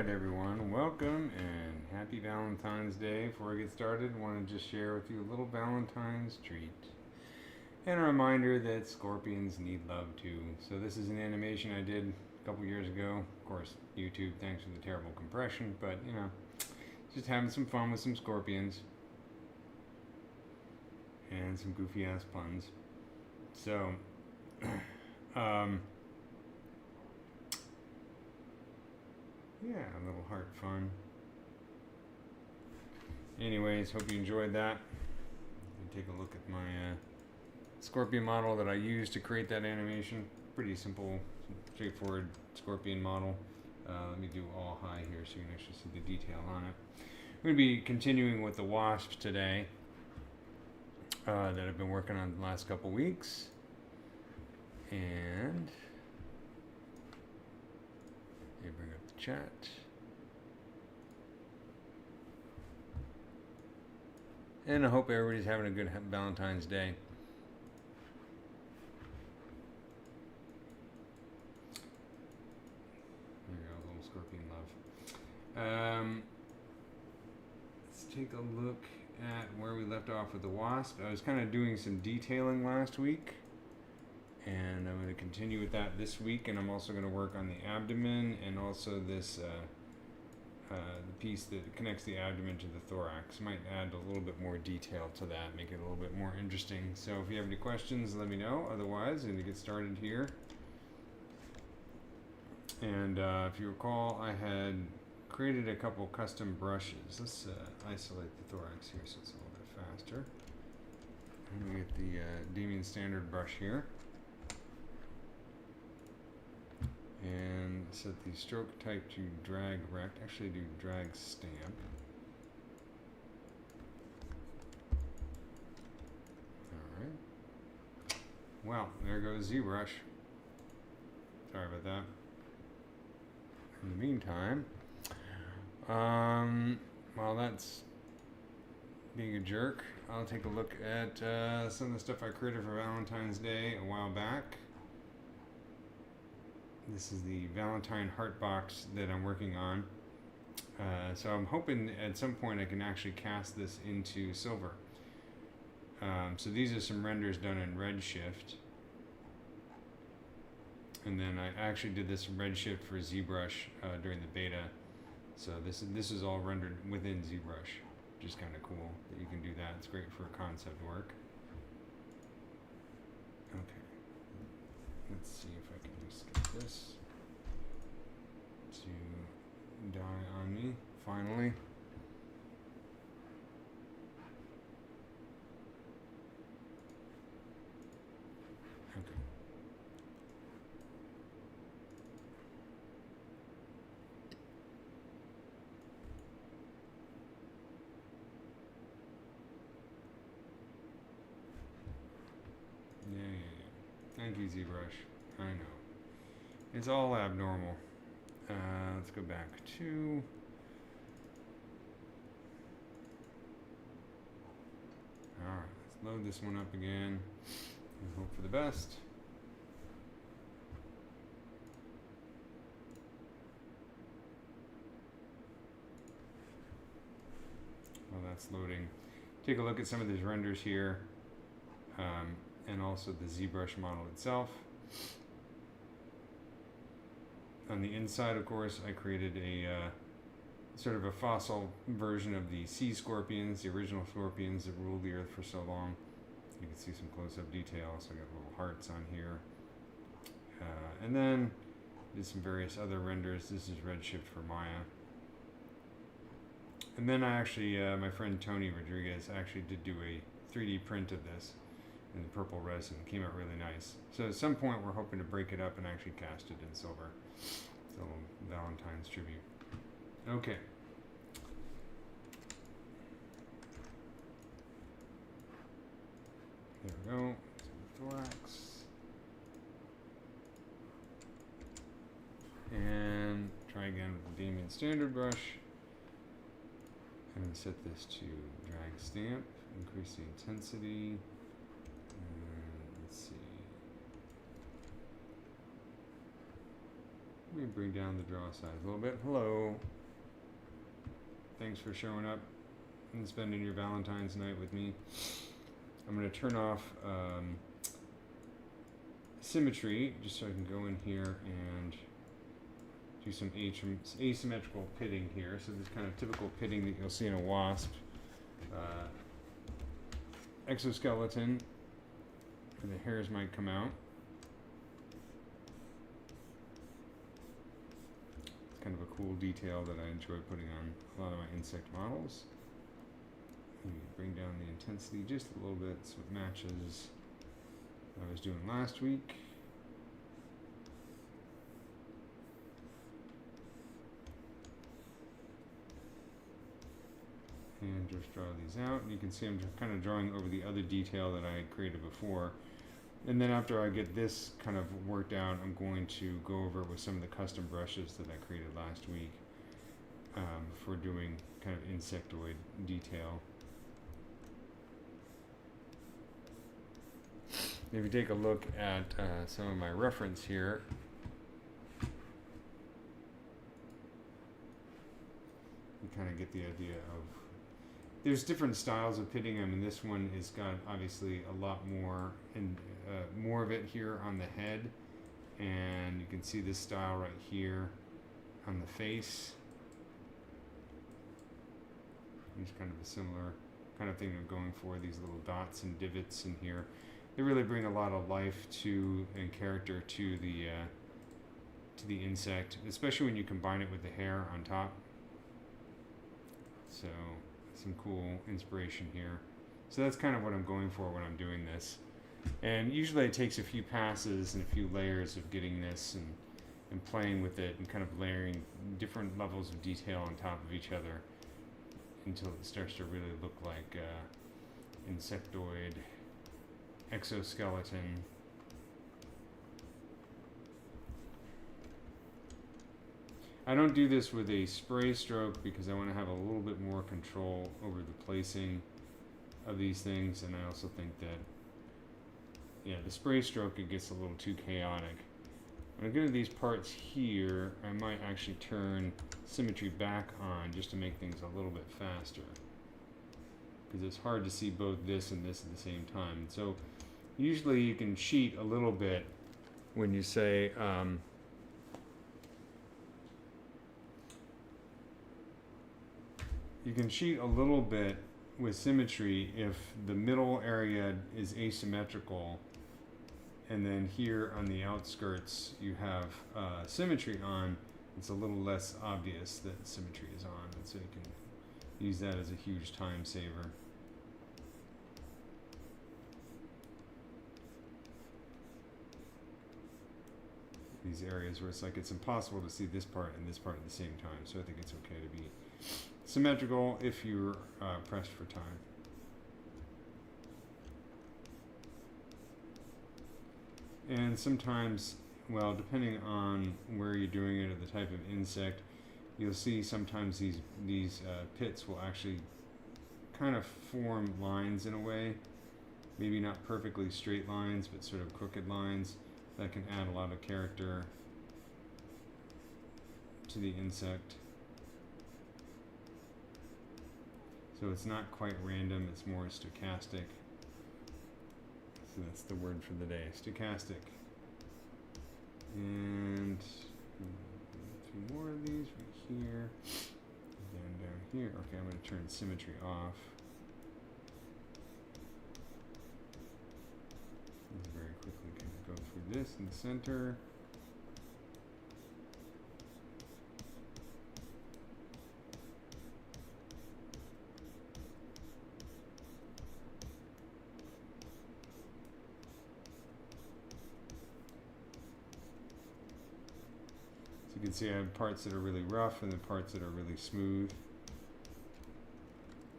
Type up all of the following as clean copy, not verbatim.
Alright everyone, welcome and happy Valentine's Day. Before I get started, I want to just share with you a little Valentine's treat. And a reminder that scorpions need love too. So this is an animation I did a couple years ago. Of course, YouTube, thanks for the terrible compression, but you know, just having some fun with some scorpions. And some goofy ass puns. So, yeah, a little heart fun. Anyways, hope you enjoyed that. Take a look at my scorpion model that I used to create that animation. Pretty simple, straightforward scorpion model. Let me do all high here so you can actually see the detail on it. I'm going to be continuing with the wasps today that I've been working on the last couple weeks. And let me bring up the chat. And I hope everybody's having a good Valentine's Day. There you go, a little scorpion love. Let's take a look at where we left off with the wasp. I was kind of doing some detailing last week, and I'm going to continue with that this week, and I'm also going to work on the abdomen and also this the piece that connects the abdomen to the thorax. Might add a little bit more detail to that, make it a little bit more interesting. So if you have any questions, let me know. Otherwise, I'm going to get started here. And if you recall, I had created a couple custom brushes. Let's isolate the thorax here so it's a little bit faster. I'm going to get the Damien standard brush here. And set the stroke type to drag rect. Actually do drag stamp. Alright. Well, there goes ZBrush. Sorry about that. In the meantime, while that's being a jerk, I'll take a look at some of the stuff I created for Valentine's Day a while back. This is the Valentine heart box that I'm working on. So I'm hoping at some point I can actually cast this into silver. So these are some renders done in Redshift. And then I actually did this in Redshift for ZBrush during the beta. So this is all rendered within ZBrush, which is kind of cool that you can do that. It's great for concept work. Okay. Let's see if I can just get this to die on me, finally. Okay. Yeah. Thank you, ZBrush. I know. It's all abnormal. Let's go back to... Alright, let's load this one up again and hope for the best. While that's loading, take a look at some of these renders here, and also the ZBrush model itself. On the inside, of course, I created a sort of a fossil version of the sea scorpions, the original scorpions that ruled the earth for so long. You can see some close-up details. I got little hearts on here. And then did some various other renders. This is Redshift for Maya. And then I actually, my friend Tony Rodriguez actually did do a 3D print of this in the purple resin. It came out really nice. So at some point we're hoping to break it up and actually cast it in silver. It's a little Valentine's tribute. Okay. There we go. Thorax. And try again with the Damien standard brush. And set this to drag stamp. Increase the intensity. Let's see. Let me bring down the draw size a little bit. Hello. Thanks for showing up and spending your Valentine's night with me. I'm going to turn off symmetry just so I can go in here and do some asymmetrical pitting here. So this kind of typical pitting that you'll see in a wasp exoskeleton, where the hairs might come out. It's kind of a cool detail that I enjoy putting on a lot of my insect models. Bring down the intensity just a little bit so it matches what I was doing last week. And just draw these out. And you can see I'm just kind of drawing over the other detail that I had created before. And then after I get this kind of worked out, I'm going to go over it with some of the custom brushes that I created last week for doing kind of insectoid detail. If you take a look at some of my reference here, you kind of get the idea of, there's different styles of pitting. I mean, this one has got obviously a lot more and more of it here on the head, and you can see this style right here on the face. It's kind of a similar kind of thing I'm going for, these little dots and divots in here. They really bring a lot of life to and character to the insect, especially when you combine it with the hair on top. So some cool inspiration here. So that's kind of what I'm going for when I'm doing this. And usually it takes a few passes and a few layers of getting this and playing with it and kind of layering different levels of detail on top of each other until it starts to really look like insectoid exoskeleton. I don't do this with a spray stroke because I want to have a little bit more control over the placing of these things, and I also think that, yeah, the spray stroke, it gets a little too chaotic. When I go to these parts here, I might actually turn symmetry back on just to make things a little bit faster, because it's hard to see both this and this at the same time. So usually you can cheat a little bit when you say you can cheat a little bit with symmetry if the middle area is asymmetrical, and then here on the outskirts you have symmetry on. It's a little less obvious that symmetry is on, and so you can use that as a huge time saver. These areas where it's like it's impossible to see this part and this part at the same time, so I think it's okay to be symmetrical if you're pressed for time. And sometimes, well, depending on where you're doing it or the type of insect, you'll see sometimes these pits will actually kind of form lines in a way, maybe not perfectly straight lines, but sort of crooked lines that can add a lot of character to the insect. So it's not quite random, it's more stochastic. So that's the word for the day, stochastic. And a few more of these right here, and down here. Okay, I'm going to turn symmetry off. Very quickly kind of go through this in the center. You can see I have parts that are really rough and the parts that are really smooth.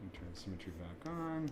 And turn symmetry back on.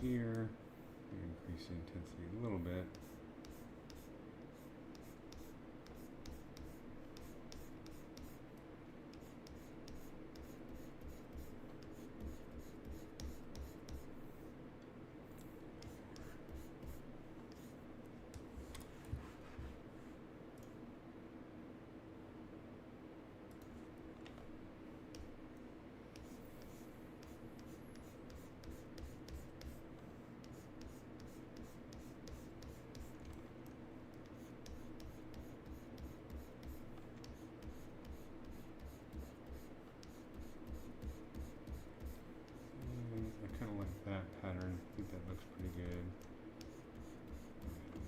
here. Increase the intensity a little bit. I kind of like that pattern. I think that looks pretty good.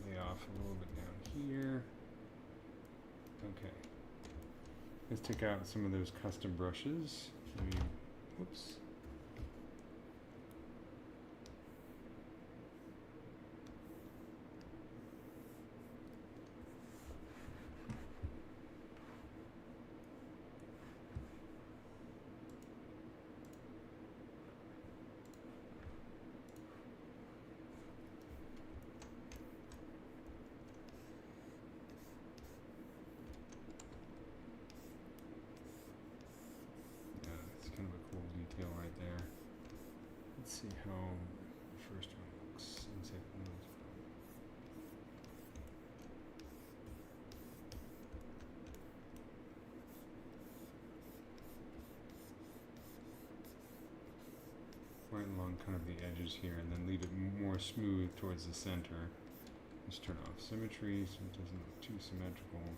Lay off a little bit down here. Okay. Let's take out some of those custom brushes. Whoops. Kind of a cool detail right there. Let's see how the first one looks and second one looks. Right along kind of the edges here, and then leave it more smooth towards the center. Just turn off symmetry so it doesn't look too symmetrical.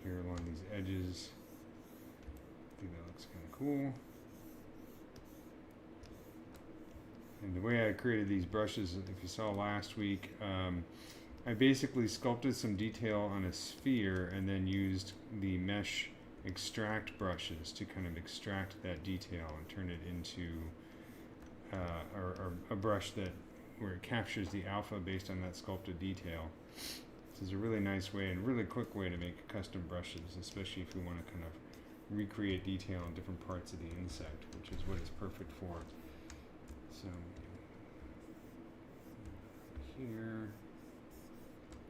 Here along these edges. I think that looks kind of cool. And the way I created these brushes, if you saw last week, I basically sculpted some detail on a sphere and then used the mesh extract brushes to kind of extract that detail and turn it into a brush that where it captures the alpha based on that sculpted detail. This is a really nice way and really quick way to make custom brushes, especially if you want to kind of recreate detail in different parts of the insect, which is what it's perfect for. So here,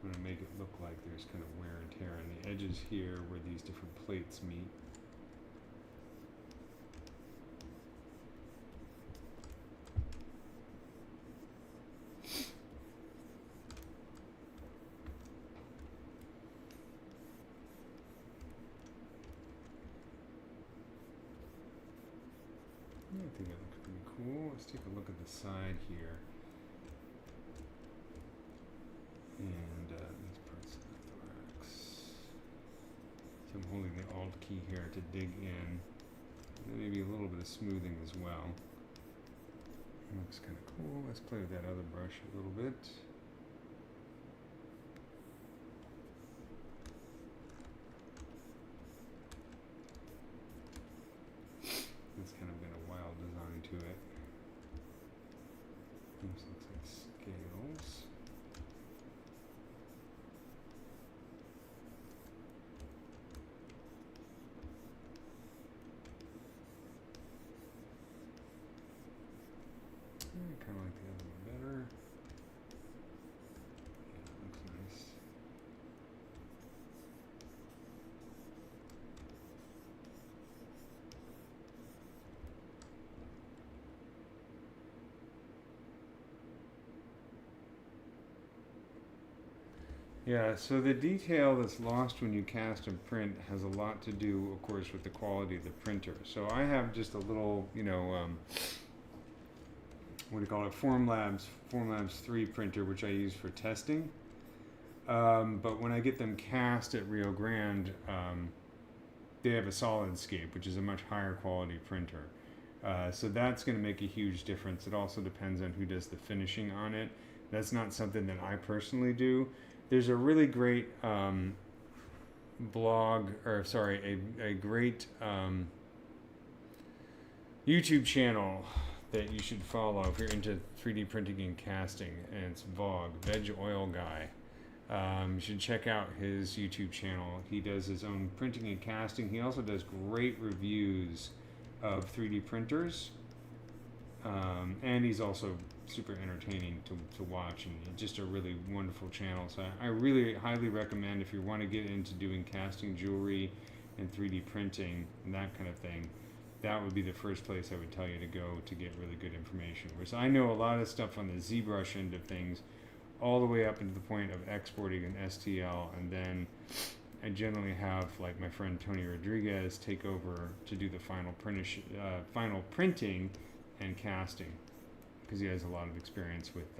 I'm going to make it look like there's kind of wear and tear on the edges here where these different plates meet. I think that looks pretty cool. Let's take a look at the side here. And these parts of the thorax. So I'm holding the Alt key here to dig in. And maybe a little bit of smoothing as well. Looks kind of cool. Let's play with that other brush a little bit. It's kind of got a wild design to it. This looks like scales. I kind of like the other one better. Yeah, it looks nice. Yeah, so the detail that's lost when you cast and print has a lot to do, of course, with the quality of the printer. So I have just a little, what do you call it, Formlabs 3 printer, which I use for testing. But when I get them cast at Rio Grande, they have a SolidScape, which is a much higher quality printer. So that's going to make a huge difference. It also depends on who does the finishing on it. That's not something that I personally do. There's a really great blog, or sorry, a great YouTube channel that you should follow if you're into 3D printing and casting, and it's Veg Oil Guy. You should check out his YouTube channel. He does his own printing and casting. He also does great reviews of 3D printers, and he's also super entertaining to watch, and just a really wonderful channel. So I really highly recommend, if you want to get into doing casting jewelry and 3D printing and that kind of thing, that would be the first place I would tell you to go to get really good information. Whereas I know a lot of stuff on the ZBrush end of things, all the way up into the point of exporting an STL, and then I generally have, like, my friend Tony Rodriguez take over to do the final printing and casting, because he has a lot of experience with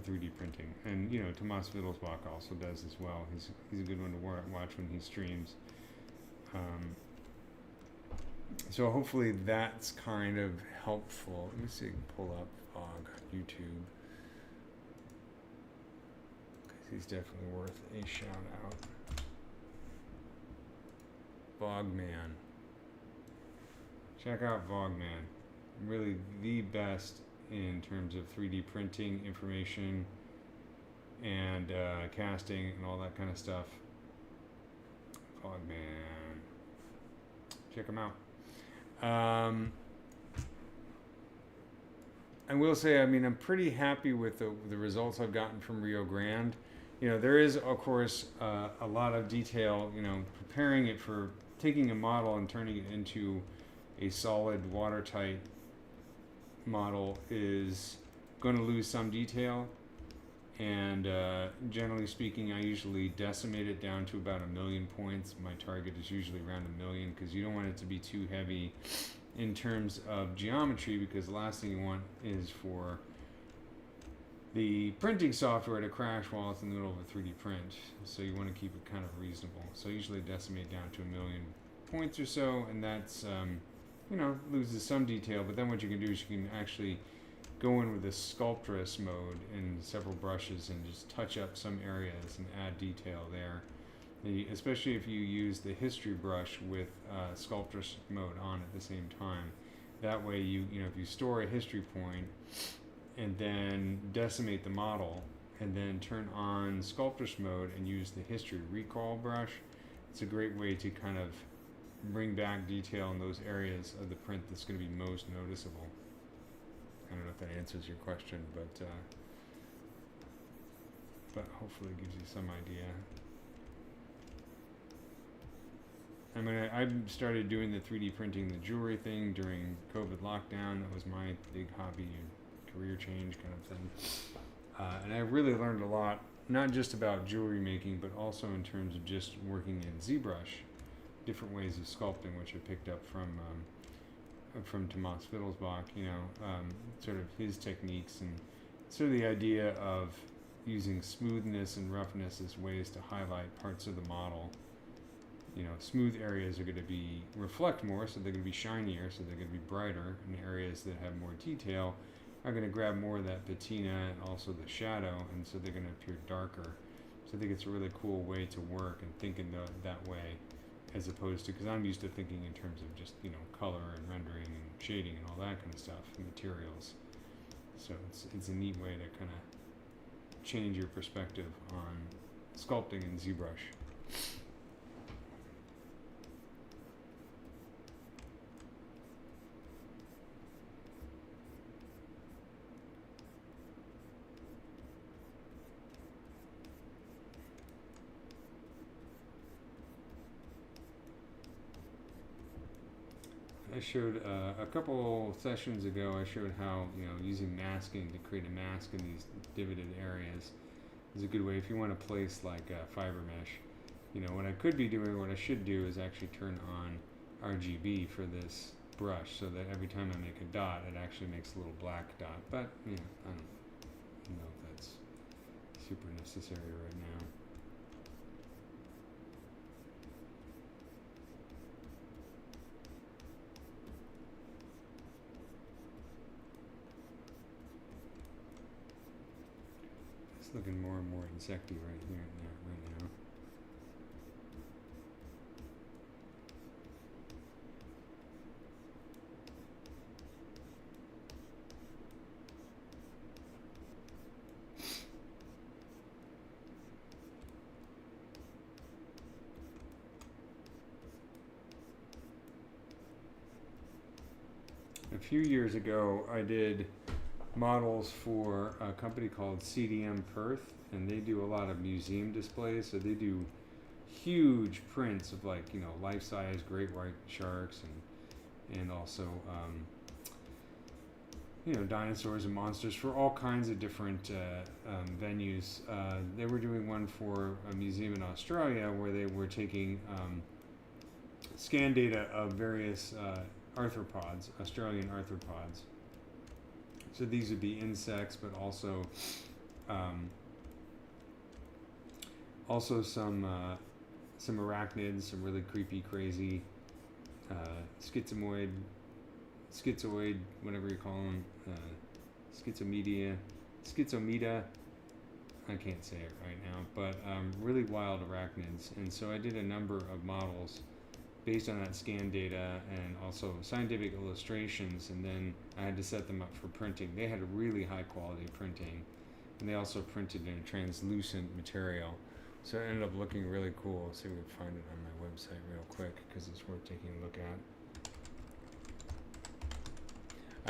3D printing. And you know, Tomas Wittelsbach also does as well. He's a good one to watch when he streams. So hopefully that's kind of helpful. Let me see, pull up Vog on YouTube, because he's definitely worth a shout out. Vogman. Check out Vogman. Really the best in terms of 3D printing information and casting and all that kind of stuff. Vogman. Check him out. I will say, I mean, I'm pretty happy with the results I've gotten from Rio Grande. You know, there is, of course, a lot of detail. You know, preparing it for taking a model and turning it into a solid, watertight model is going to lose some detail. And generally speaking, I usually decimate it down to about 1,000,000 points. My target is usually around 1,000,000, because you don't want it to be too heavy in terms of geometry, because the last thing you want is for the printing software to crash while it's in the middle of a 3D print. So you want to keep it kind of reasonable. So I usually decimate down to 1,000,000 points or so, and that's, you know, loses some detail. But then what you can do is you can actually go in with a sculptress mode in several brushes and just touch up some areas and add detail there. Especially if you use the history brush with sculptress mode on at the same time. That way, you know, if you store a history point and then decimate the model and then turn on sculptress mode and use the history recall brush, it's a great way to kind of bring back detail in those areas of the print that's going to be most noticeable. I don't know if that answers your question, but hopefully it gives you some idea. I mean, I started doing the 3D printing, the jewelry thing during COVID lockdown. That was my big hobby and career change kind of thing. And I really learned a lot, not just about jewelry making, but also in terms of just working in ZBrush, different ways of sculpting, which I picked up from Tomas Wittelsbach, you know, sort of his techniques, and sort of the idea of using smoothness and roughness as ways to highlight parts of the model. You know, smooth areas are going to reflect more, so they're going to be shinier, so they're going to be brighter, and areas that have more detail are going to grab more of that patina and also the shadow, and so they're going to appear darker. So I think it's a really cool way to work and think in that way, as opposed to, because I'm used to thinking in terms of just, you know, color and rendering and shading and all that kind of stuff, and materials. So it's a neat way to kind of change your perspective on sculpting in ZBrush. I showed a couple sessions ago, I showed how, you know, using masking to create a mask in these divoted areas is a good way if you want to place like fiber mesh. You know, what I could be doing, what I should do is actually turn on RGB for this brush, so that every time I make a dot, it actually makes a little black dot. But, you know, I don't know if that's super necessary right now. Looking more and more insecty right here and there right now. a few years ago, I did models for a company called CDM Perth, and they do a lot of museum displays. So they do huge prints of, like, you know, life-size great white sharks and also you know, dinosaurs and monsters for all kinds of different venues. They were doing one for a museum in Australia where they were taking scan data of various arthropods, Australian arthropods. So these would be insects, but also some arachnids, some really creepy, crazy schizoid, whatever you call them, schizometa. I can't say it right now, but really wild arachnids. And so I did a number of models based on that scan data and also scientific illustrations, and then I had to set them up for printing. They had a really high quality printing, and they also printed in a translucent material. So it ended up looking really cool. Let's see if we can find it on my website real quick, because it's worth taking a look at.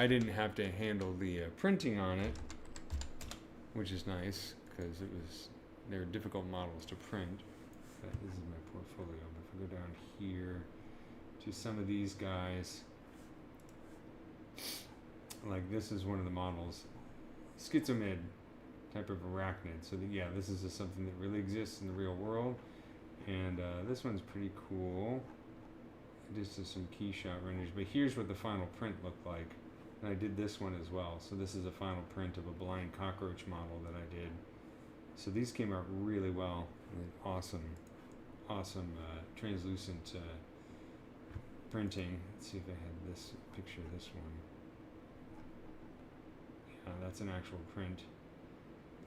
I didn't have to handle the printing on it, which is nice, because they were difficult models to print. But this is my portfolio. But if we go down here to some of these guys, like this is one of the models, schizomid type of arachnid. So yeah, this is something that really exists in the real world, and this one's pretty cool. This is some key shot renders, but here's what the final print looked like. And I did this one as well. So this is a final print of a blind cockroach model that I did. So these came out really well. Awesome translucent printing. Let's see if I had this picture of this one. Yeah, that's an actual print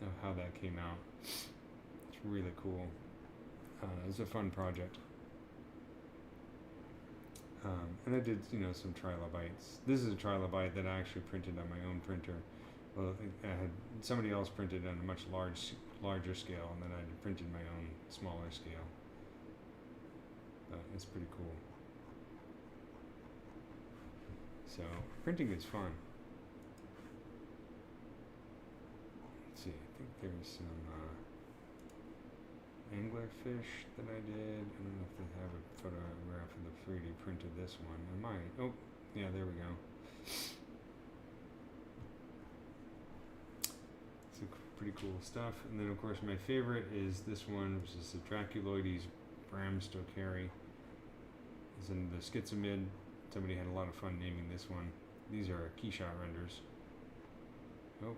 of how that came out. It's really cool. It was a fun project. And I did, you know, some trilobites. This is a trilobite that I actually printed on my own printer. Well, I had somebody else printed on a much larger scale, and then I printed my own smaller scale. But it's pretty cool. So printing is fun. Let's see, I think there's some anglerfish that I did. I don't know if they have a photograph of the 3D print of this one. I might. Oh, yeah, there we go. Some pretty cool stuff. And then, of course, my favorite is this one, which is the Draculoides bramstocari. It's in the schizomid. Somebody had a lot of fun naming this one. These are key shot renders. Oh,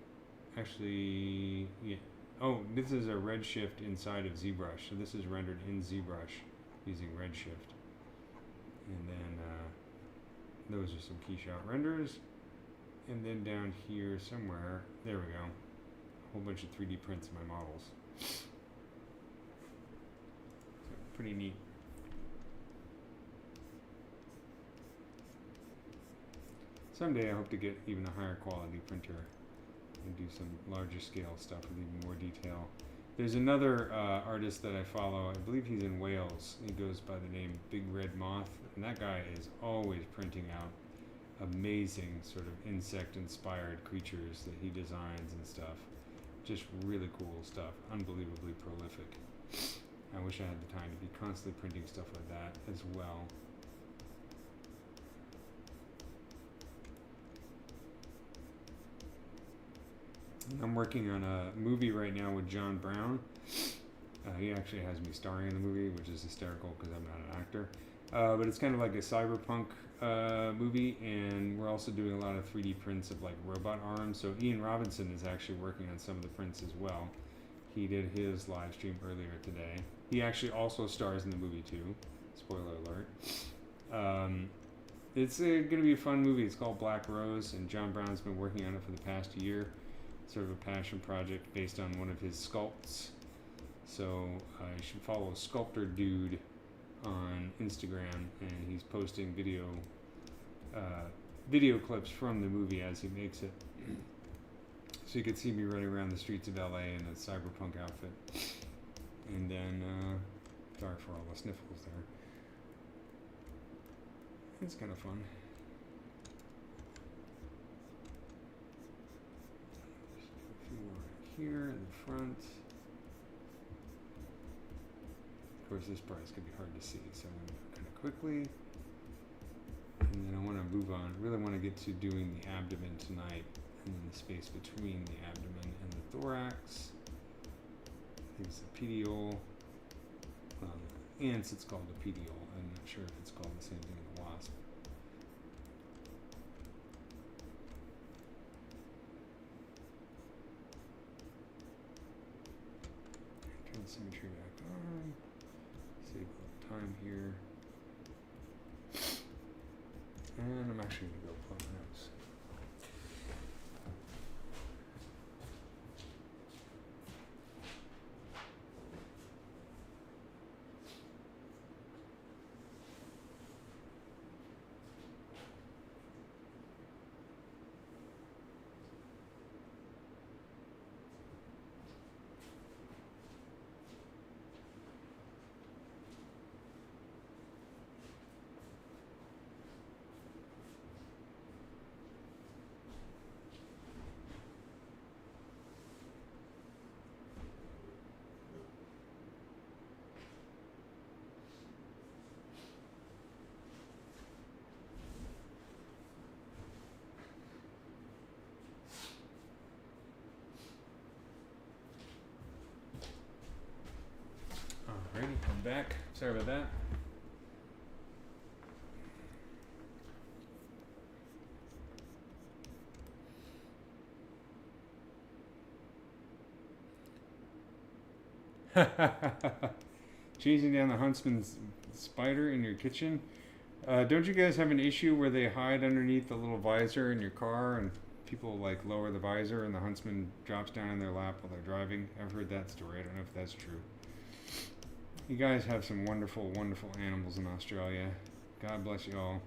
actually, yeah. Oh, this is a redshift inside of ZBrush. So this is rendered in ZBrush using redshift. And then those are some key shot renders. And then down here somewhere, there we go. A whole bunch of 3D prints of my models. So pretty neat. Someday I hope to get even a higher quality printer and do some larger scale stuff with even more detail. There's another artist that I follow. I believe he's in Wales. He goes by the name Big Red Moth, and that guy is always printing out amazing sort of insect-inspired creatures that he designs and stuff. Just really cool stuff. Unbelievably prolific. I wish I had the time to be constantly printing stuff like that as well. I'm working on a movie right now with John Brown. He actually has me starring in the movie, which is hysterical because I'm not an actor. But it's kind of like a cyberpunk movie, and we're also doing a lot of 3D prints of like robot arms. So Ian Robinson is actually working on some of the prints as well. He did his live stream earlier today. He actually also stars in the movie too. Spoiler alert. It's going to be a fun movie. It's called Black Rose, and John Brown's been working on it for the past year. Sort of a passion project based on one of his sculpts. So you should follow Sculptor Dude on Instagram, and he's posting video clips from the movie as he makes it. So you could see me running around the streets of LA in a cyberpunk outfit. And then, sorry for all the sniffles there. It's kind of fun. few more right here in the front. Of course, this part is going to be hard to see, so I'm going to kind of quickly. And then I want to move on. Really want to get to doing the abdomen tonight, and then the space between the abdomen and the thorax. I think it's the petiole. Ants, it's called the petiole. I'm not sure if it's called the same thing in the wasp. Turn the symmetry back on. Save a little time here. And I'm actually going to go plug my nose. Alrighty, I'm back. Sorry about that. Chasing down the huntsman's spider in your kitchen. Don't you guys have an issue where they hide underneath the little visor in your car and people like lower the visor and the huntsman drops down in their lap while they're driving? I've heard that story. I don't know if that's true. You guys have some wonderful, wonderful animals in Australia. God bless you all.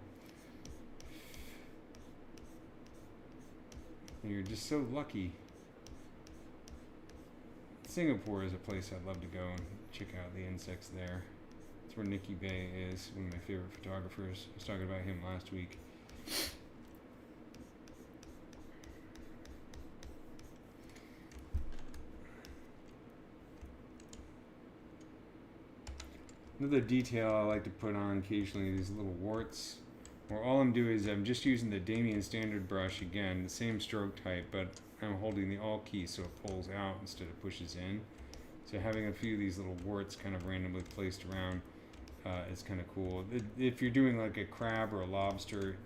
You're just so lucky. Singapore is a place I'd love to go and check out the insects there. That's where Nikki Bay is, one of my favorite photographers. I was talking about him last week. Another detail I like to put on occasionally, these little warts. Where all I'm doing is I'm just using the Damien standard brush again, the same stroke type, but I'm holding the Alt key so it pulls out instead of pushes in. So having a few of these little warts kind of randomly placed around is kind of cool. If you're doing like a crab or a lobster,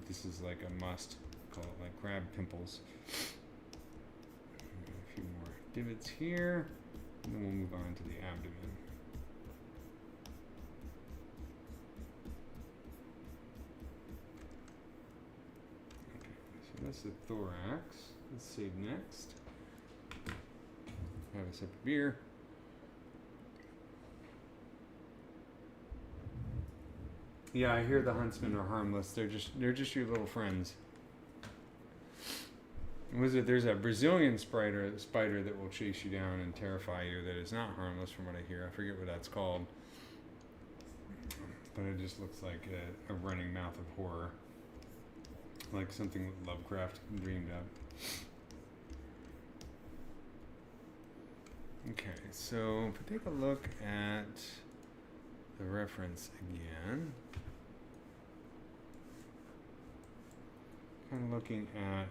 this is like a must. Call it like crab pimples. A few more divots here, and then we'll move on to the abdomen. That's the thorax. Let's save next. Have a sip of beer. Yeah, I hear the huntsmen are harmless. They're just your little friends. There's a Brazilian spider that will chase you down and terrify you that is not harmless from what I hear. I forget what that's called. But it just looks like a running mouth of horror. Like something that Lovecraft dreamed of. Okay, so if we take a look at the reference again, kind of looking at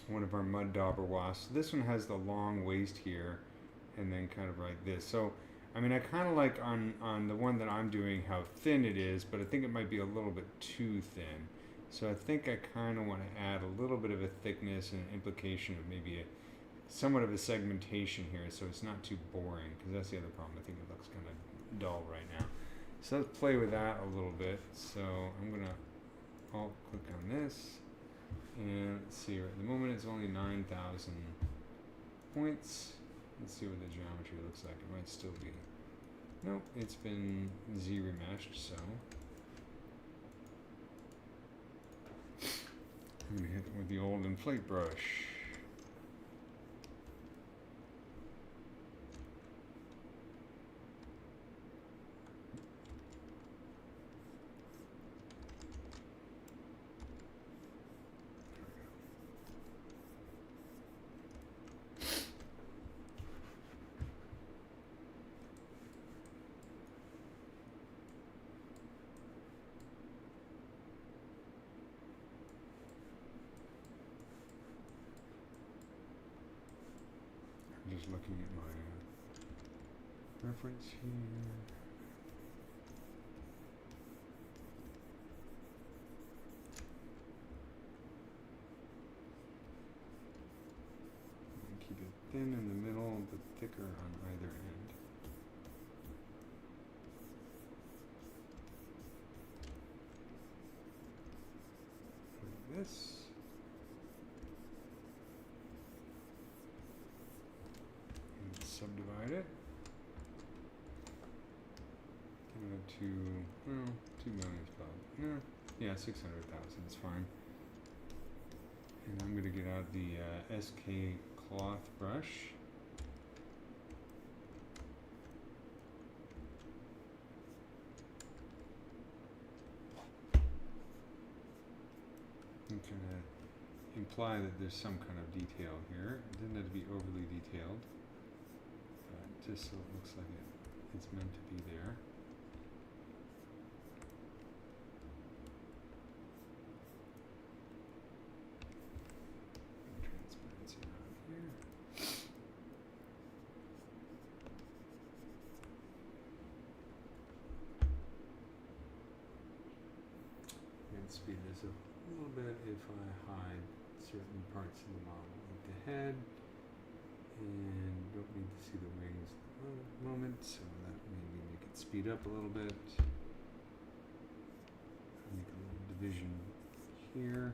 one of our mud dauber wasps. This one has the long waist here, and then kind of like this. So, I mean, I kind of like on the one that I'm doing how thin it is, but I think it might be a little bit too thin. So I think I kind of want to add a little bit of a thickness and an implication of maybe somewhat of a segmentation here, so it's not too boring, because that's the other problem. I think it looks kind of dull right now. So let's play with that a little bit. So I'm going to alt click on this, and let's see, at the moment it's only 9,000 points. Let's see what the geometry looks like. It might still be, nope, it's been Z-remeshed, so I'm going to hit it with the old inflate brush. just looking at my reference here. And keep it thin in the middle, but thicker on either end. Like this. Subdivide it. Give it to, well, 2 million is about, yeah, 600,000 is fine. And I'm going to get out the SK cloth brush. I'm going to imply that there's some kind of detail here. It doesn't have to be overly detailed. Just so it looks like it's meant to be there. Transparency around here. And speed this up a little bit if I hide certain parts of the model, like the head. And don't need to see the wings at the moment, so that maybe make it speed up a little bit. Make a little division here.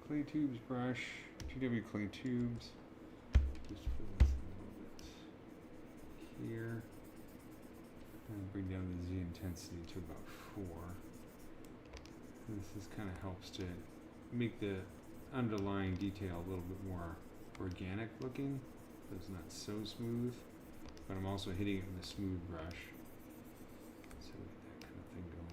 Clay tubes brush, GW clay tubes. Just fill this in a little bit here. And bring down the Z intensity to about 4. And this kind of helps to make the underlying detail a little bit more organic looking. So it's not so smooth, but I'm also hitting it with a smooth brush. So we get that kind of thing going.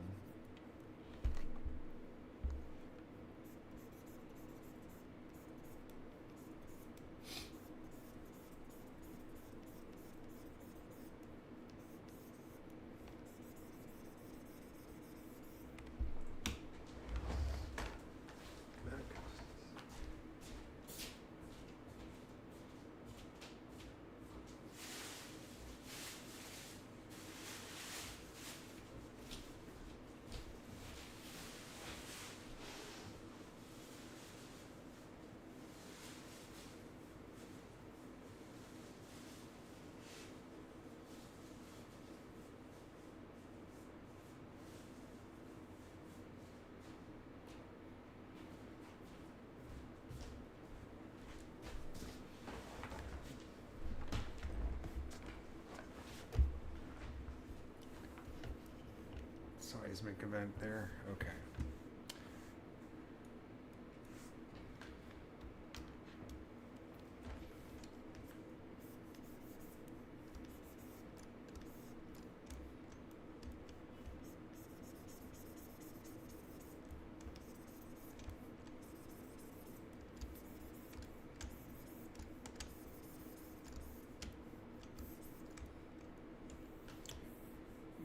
Seismic event there. Okay.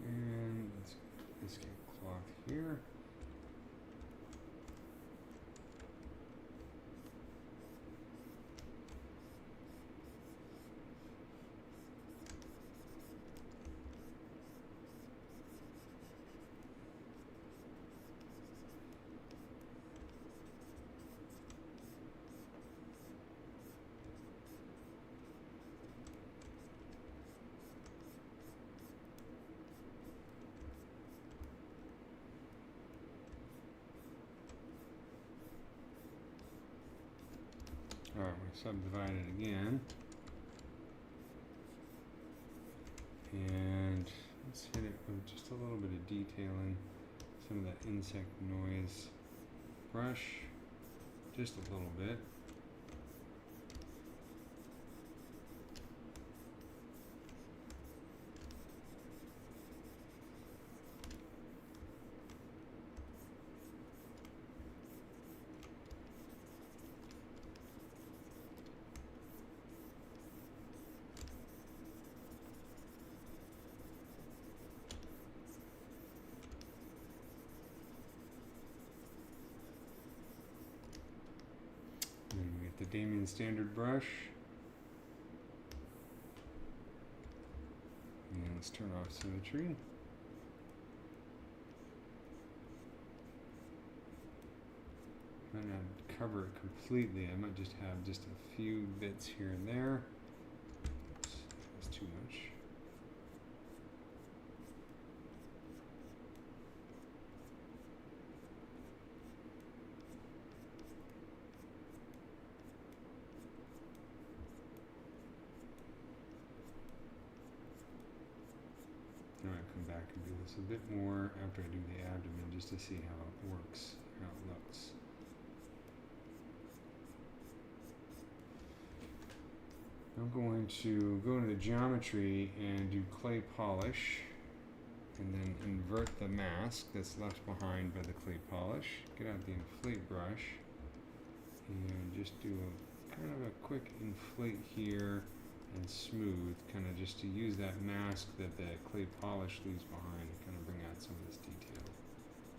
And let's get cloth here. Alright, we subdivide it again. And let's hit it with just a little bit of detailing. Some of that insect noise brush. Just a little bit. The Damien standard brush. And let's turn off symmetry. Might not cover it completely. I might just have just a few bits here and there. Oops, that's too much. I might come back and do this a bit more after I do the abdomen just to see how it works, how it looks. I'm going to go into the geometry and do clay polish and then invert the mask that's left behind by the clay polish. Get out the inflate brush and just do a kind of a quick inflate here and smooth, kind of just to use that mask that the clay polish leaves behind to kind of bring out some of this detail.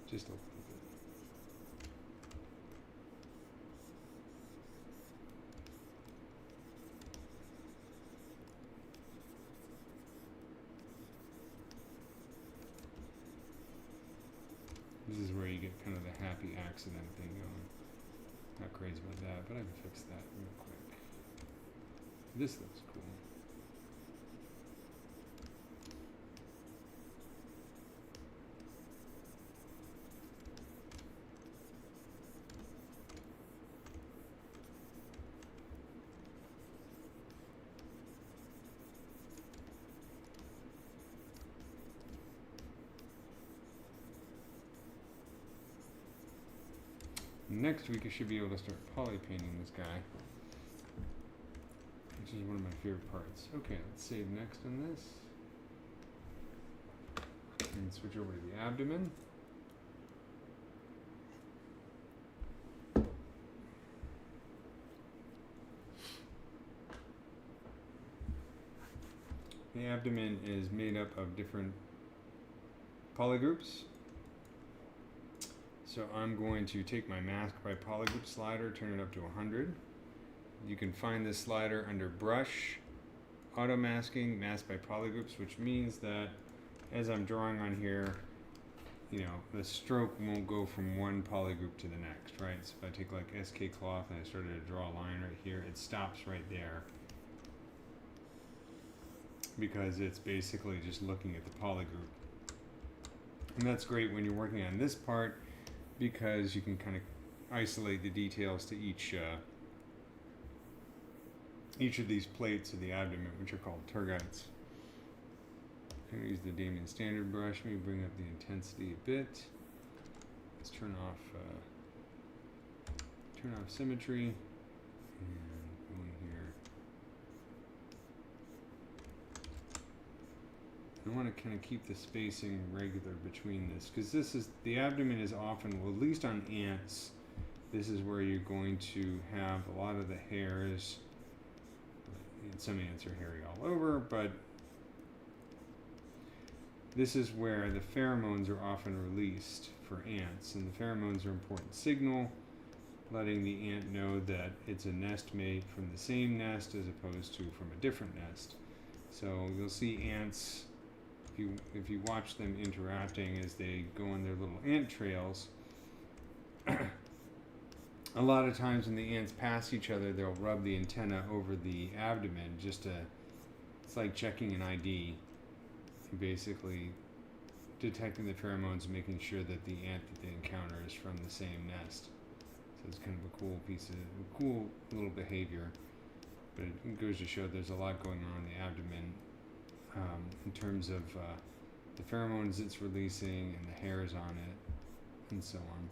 Just a little bit. This is where you get kind of the happy accident thing going. Not crazy about that, but I can fix that real quick. This looks cool. Next week I should be able to start poly painting this guy, which is one of my favorite parts. Okay, let's save next on this. And switch over to the abdomen. The abdomen is made up of different polygroups. So I'm going to take my mask by polygroup slider, turn it up to 100. You can find this slider under brush, auto masking, mask by polygroups, which means that as I'm drawing on here, you know, the stroke won't go from one polygroup to the next, right? So if I take like SK cloth and I started to draw a line right here, it stops right there because it's basically just looking at the polygroup. And that's great when you're working on this part, because you can kind of isolate the details to each of these plates of the abdomen, which are called tergites. I'm going to use the Damien standard brush. Maybe bring up the intensity a bit. Let's turn off symmetry and go in here. I want to kind of keep the spacing regular between this, because this is, the abdomen is often, well, at least on ants, this is where you're going to have a lot of the hairs. And some ants are hairy all over, but this is where the pheromones are often released for ants, and the pheromones are an important signal, letting the ant know that it's a nest mate from the same nest as opposed to from a different nest. So you'll see ants, if you watch them interacting as they go on their little ant trails, a lot of times when the ants pass each other, they'll rub the antenna over the abdomen just to, it's like checking an ID, basically detecting the pheromones and making sure that the ant that they encounter is from the same nest. So it's kind of a cool little behavior. But it goes to show there's a lot going on in the abdomen in terms of the pheromones it's releasing and the hairs on it and so on.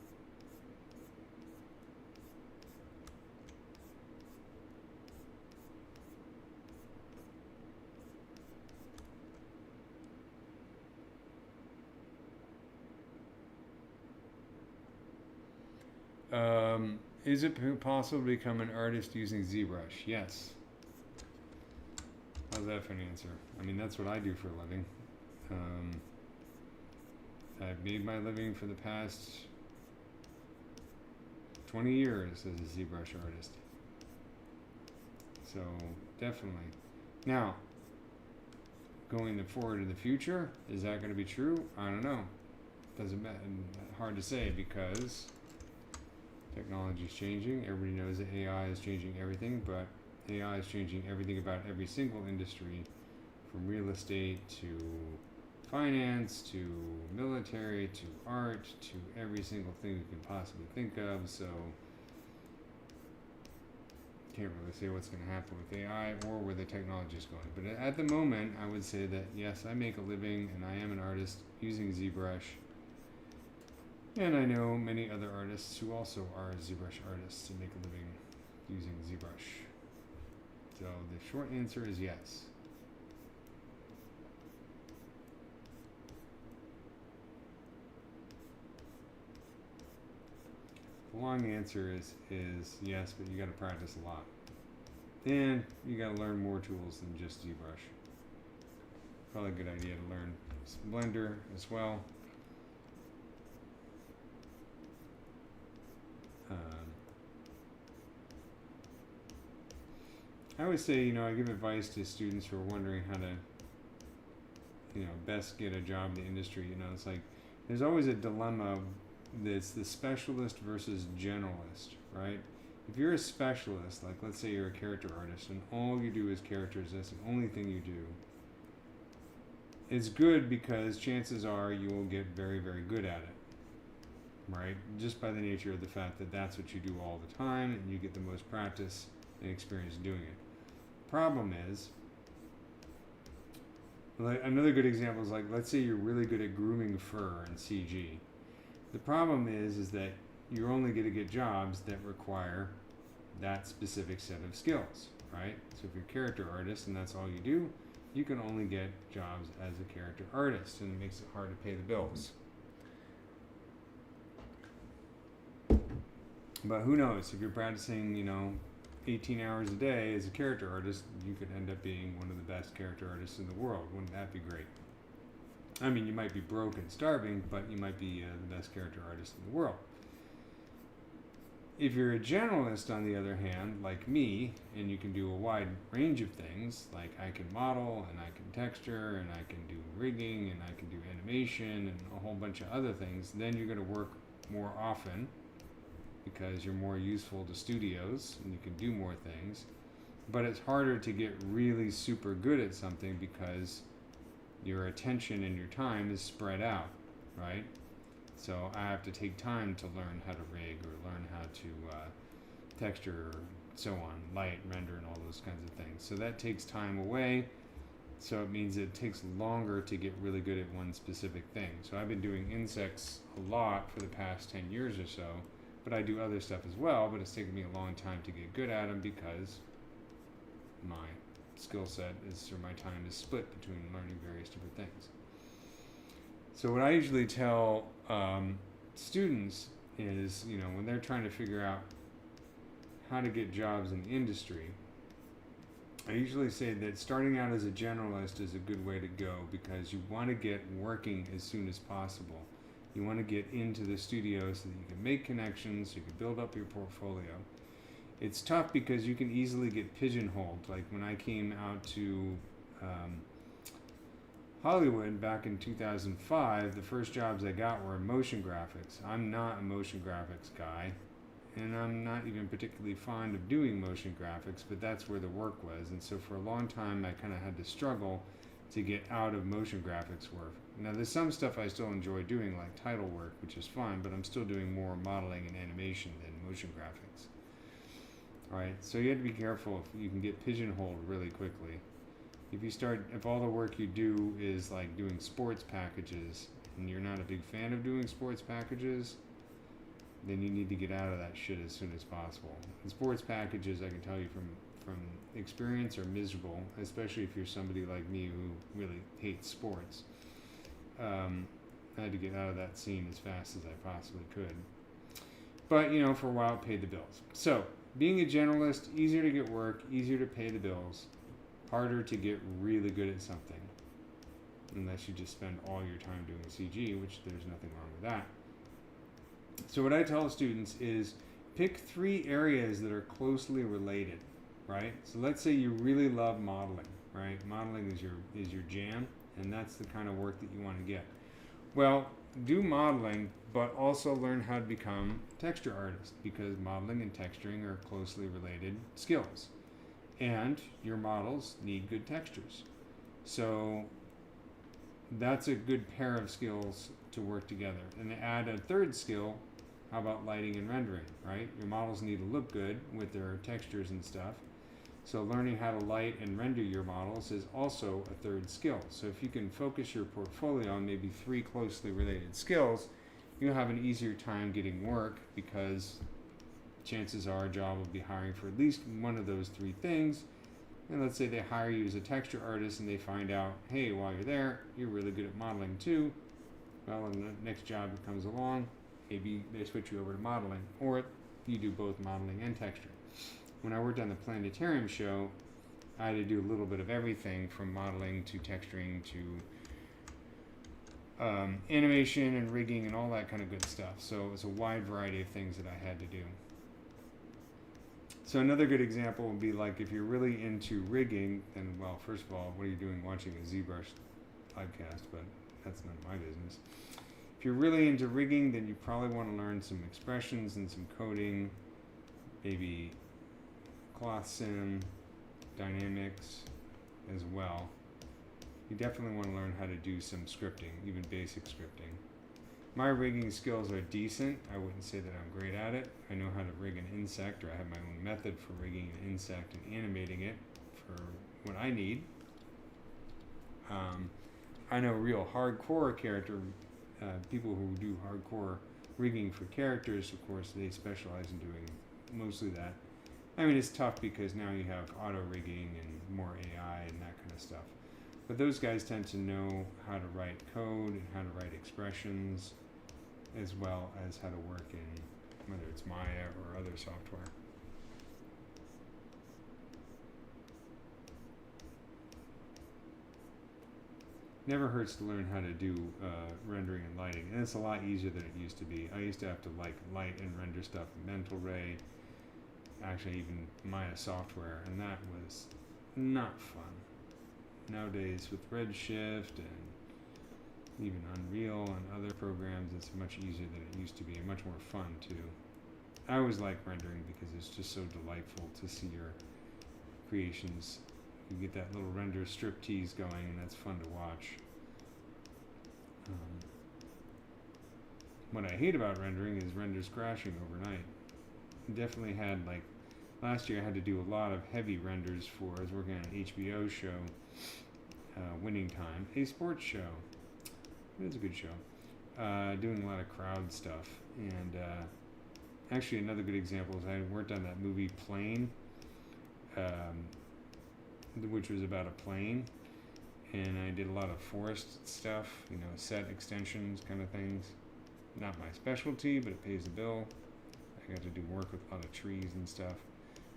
Is it possible to become an artist using ZBrush? Yes. How's that for an answer? I mean, that's what I do for a living. I've made my living for the past 20 years as a ZBrush artist. So, definitely. Now, going forward in the future, is that going to be true? I don't know. Doesn't matter. Hard to say because technology is changing. Everybody knows that AI is changing everything, but AI is changing everything about every single industry, from real estate to finance to military to art to every single thing you can possibly think of. So can't really say what's going to happen with AI or where the technology is going. But at the moment, I would say that yes, I make a living and I am an artist using ZBrush. And I know many other artists who also are ZBrush artists and make a living using ZBrush. So the short answer is yes. The long answer is yes, but you got to practice a lot. And you got to learn more tools than just ZBrush. Probably a good idea to learn Blender as well. I always say, I give advice to students who are wondering how to, best get a job in the industry. It's like there's always a dilemma that's the specialist versus generalist, right? If you're a specialist, like let's say you're a character artist and all you do is characters, that's the only thing you do. It's good because chances are you will get very, very good at it, right? Just by the nature of the fact that that's what you do all the time and you get the most practice and experience doing it. Problem is, like another good example is like, let's say you're really good at grooming fur in CG. The problem is that you're only going to get jobs that require that specific set of skills, right? So if you're a character artist and that's all you do, you can only get jobs as a character artist, and it makes it hard to pay the bills. But who knows, if you're practicing, 18 hours a day as a character artist, you could end up being one of the best character artists in the world. Wouldn't that be great? I mean, you might be broke and starving, but you might be the best character artist in the world. If you're a generalist, on the other hand, like me, and you can do a wide range of things, like I can model, and I can texture, and I can do rigging, and I can do animation, and a whole bunch of other things, then you're going to work more often, because you're more useful to studios and you can do more things. But it's harder to get really super good at something because your attention and your time is spread out, right? So I have to take time to learn how to rig or learn how to texture, so on, light, render, and all those kinds of things. So that takes time away. So it means it takes longer to get really good at one specific thing. So I've been doing insects a lot for the past 10 years or so. But I do other stuff as well, but it's taken me a long time to get good at them because my skill set or my time is split between learning various different things. So what I usually tell students is, when they're trying to figure out how to get jobs in the industry, I usually say that starting out as a generalist is a good way to go because you want to get working as soon as possible. You want to get into the studio so that you can make connections, you can build up your portfolio. It's tough because you can easily get pigeonholed. Like when I came out to Hollywood back in 2005, the first jobs I got were in motion graphics. I'm not a motion graphics guy, and I'm not even particularly fond of doing motion graphics, but that's where the work was. And so for a long time, I kind of had to struggle to get out of motion graphics work. Now there's some stuff I still enjoy doing, like title work, which is fun, but I'm still doing more modeling and animation than motion graphics. Alright, so you have to be careful if you can get pigeonholed really quickly. If all the work you do is like doing sports packages, and you're not a big fan of doing sports packages, then you need to get out of that shit as soon as possible. And sports packages, I can tell you from experience, are miserable, especially if you're somebody like me who really hates sports. I had to get out of that scene as fast as I possibly could. But, you know, for a while it paid the bills. So, being a generalist, easier to get work, easier to pay the bills, harder to get really good at something. Unless you just spend all your time doing CG, which there's nothing wrong with that. So what I tell students is pick 3 areas that are closely related, right? So let's say you really love modeling, right? Modeling is your jam, and that's the kind of work that you want to get. Well, do modeling, but also learn how to become a texture artist, because modeling and texturing are closely related skills. And your models need good textures. So that's a good pair of skills to work together. And add a third skill, how about lighting and rendering, right? Your models need to look good with their textures and stuff. So learning how to light and render your models is also a third skill. So if you can focus your portfolio on maybe 3 closely related skills, you'll have an easier time getting work, because chances are a job will be hiring for at least one of those 3 things. And let's say they hire you as a texture artist and they find out, hey, while you're there, you're really good at modeling too. Well, when the next job that comes along, maybe they switch you over to modeling, or you do both modeling and texture. When I worked on the planetarium show, I had to do a little bit of everything from modeling to texturing to animation and rigging and all that kind of good stuff. So it was a wide variety of things that I had to do. So another good example would be like if you're really into rigging, then, well, first of all, what are you doing watching a ZBrush podcast? But that's none of my business. If you're really into rigging, then you probably want to learn some expressions and some coding, maybe cloth sim, dynamics as well. You definitely want to learn how to do some scripting, even basic scripting. My rigging skills are decent. I wouldn't say that I'm great at it. I know how to rig an insect, or I have my own method for rigging an insect and animating it for what I need. I know real hardcore people who do hardcore rigging for characters. Of course, they specialize in doing mostly that. I mean, it's tough because now you have auto rigging and more AI and that kind of stuff. But those guys tend to know how to write code and how to write expressions, as well as how to work in whether it's Maya or other software. Never hurts to learn how to do rendering and lighting, and it's a lot easier than it used to be. I used to have to light and render stuff in Mental Ray, actually even Maya software, and that was not fun. Nowadays with Redshift and even Unreal and other programs, it's much easier than it used to be, and much more fun too. I always like rendering because it's just so delightful to see your creations. You get that little render striptease going, and that's fun to watch. What I hate about rendering is renders crashing overnight. Definitely had, like, last year I had to do a lot of heavy renders for, I was working on an HBO show, Winning Time, a sports show. It was a good show. Doing a lot of crowd stuff. And actually another good example is I worked on that movie Plane, which was about a plane. And I did a lot of forest stuff, you know, set extensions kind of things. Not my specialty, but it pays the bill. I got to do work with a lot of trees and stuff.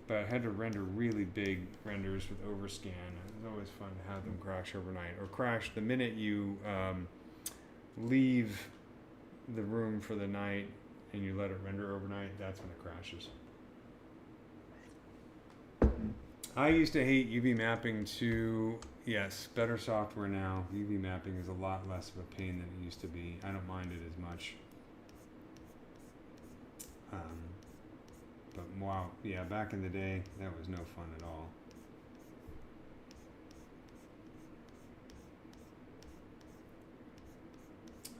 But I had to render really big renders with overscan. It was always fun to have them crash overnight, or crash the minute you leave the room for the night and you let it render overnight. That's when it crashes. I used to hate UV mapping too. Yes, better software now. UV mapping is a lot less of a pain than it used to be. I don't mind it as much. But wow, yeah, back in the day, that was no fun at all.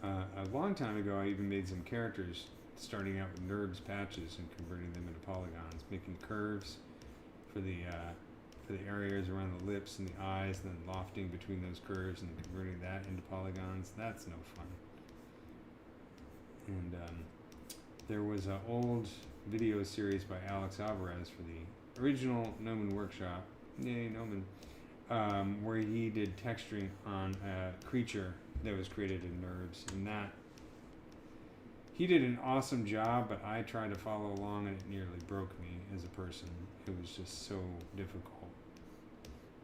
A long time ago, I even made some characters starting out with NURBS patches and converting them into polygons, making curves for the areas around the lips and the eyes, and then lofting between those curves and converting that into polygons. That's no fun. And there was an old video series by Alex Alvarez for the original Gnomon workshop, yay Gnomon, where he did texturing on a creature that was created in NURBS, and that he did an awesome job, but I tried to follow along and it nearly broke me as a person. It was just so difficult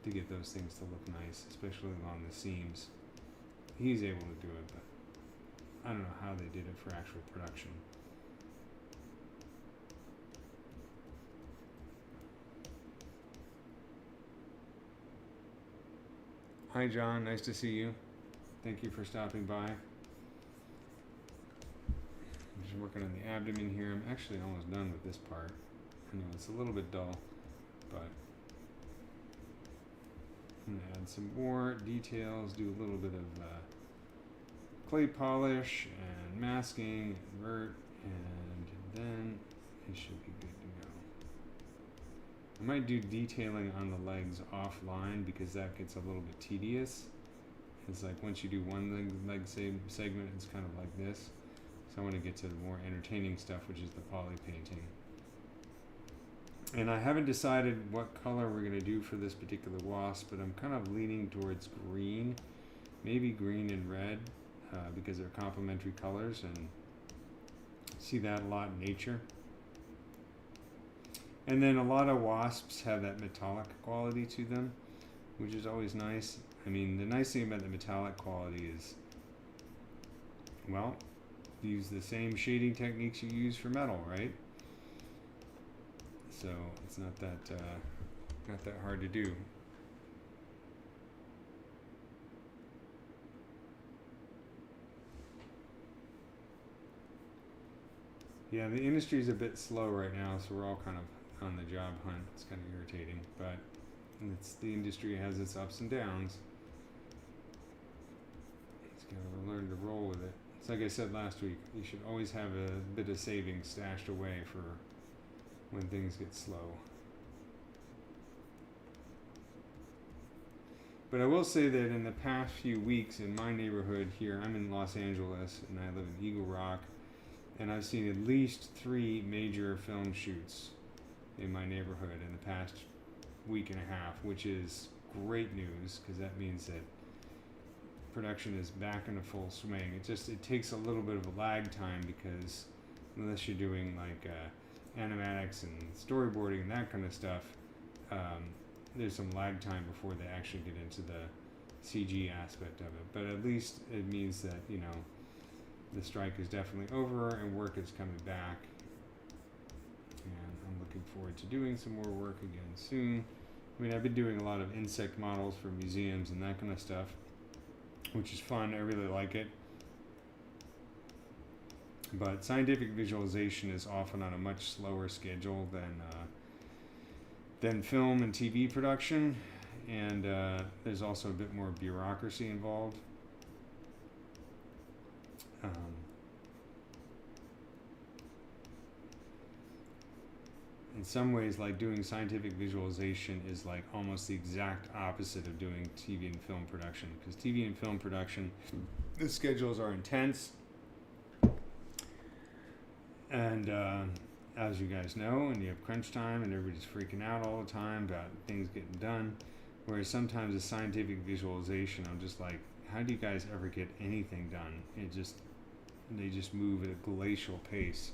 to get those things to look nice, especially along the seams. He's able to do it, but I don't know how they did it for actual production. Hi John, nice to see you. Thank you for stopping by. I'm just working on the abdomen here. I'm actually almost done with this part. I know it's a little bit dull, but I'm gonna add some more details, do a little bit of clay polish and masking, invert, and then it should be good to go. I might do detailing on the legs offline because that gets a little bit tedious. It's like once you do one leg segment, it's kind of like this. So I want to get to the more entertaining stuff, which is the poly painting. And I haven't decided what color we're going to do for this particular wasp, but I'm kind of leaning towards green, maybe green and red, because they're complementary colors, and see that a lot in nature. And then a lot of wasps have that metallic quality to them, which is always nice. I mean, the nice thing about the metallic quality is, well, use the same shading techniques you use for metal, right? So it's not that hard to do. Yeah, the industry is a bit slow right now, so we're all kind of on the job hunt. It's kind of irritating, but the industry has its ups and downs. It's gotta learn to roll with it. It's like I said last week, you should always have a bit of savings stashed away for when things get slow. But I will say that in the past few weeks in my neighborhood here, I'm in Los Angeles and I live in Eagle Rock, and I've seen at least 3 major film shoots in my neighborhood in the past week and a half, which is great news because that means that production is back into full swing. It takes a little bit of a lag time because unless you're doing like animatics and storyboarding and that kind of stuff, there's some lag time before they actually get into the CG aspect of it. But at least it means that, you know, the strike is definitely over and work is coming back. And I'm looking forward to doing some more work again soon. I mean, I've been doing a lot of insect models for museums and that kind of stuff, which is fun. I really like it. But scientific visualization is often on a much slower schedule than film and TV production, and there's also a bit more bureaucracy involved. In some ways, like doing scientific visualization is like almost the exact opposite of doing TV and film production, because TV and film production, the schedules are intense, and as you guys know, and you have crunch time and everybody's freaking out all the time about things getting done, whereas sometimes a scientific visualization, I'm just like, how do you guys ever get anything done? They just move at a glacial pace.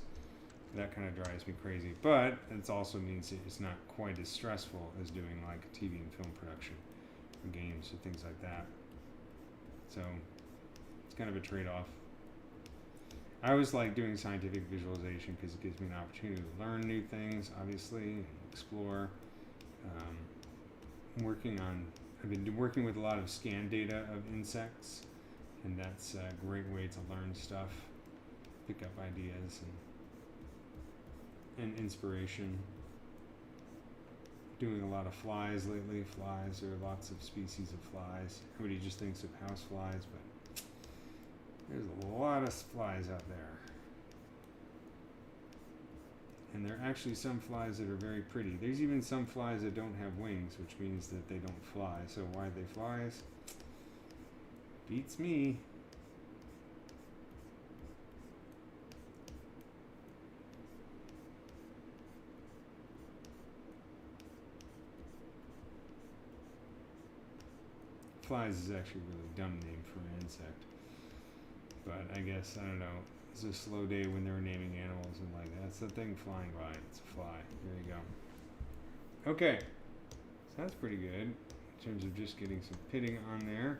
That kind of drives me crazy, but it also means that it's not quite as stressful as doing like TV and film production for games or things like that. So it's kind of a trade-off. I always like doing scientific visualization because it gives me an opportunity to learn new things, obviously, and explore. I've been working with a lot of scan data of insects, and that's a great way to learn stuff, pick up ideas and inspiration. Doing a lot of flies lately. Flies, there are lots of species of flies. Everybody just thinks of house flies, but there's a lot of flies out there. And there are actually some flies that are very pretty. There's even some flies that don't have wings, which means that they don't fly. So why they flies? Beats me. Flies is actually a really dumb name for an insect. But I guess, I don't know, it's a slow day when they're naming animals and like, that's the thing flying by. It's a fly. There you go. Okay. So that's pretty good in terms of just getting some pitting on there.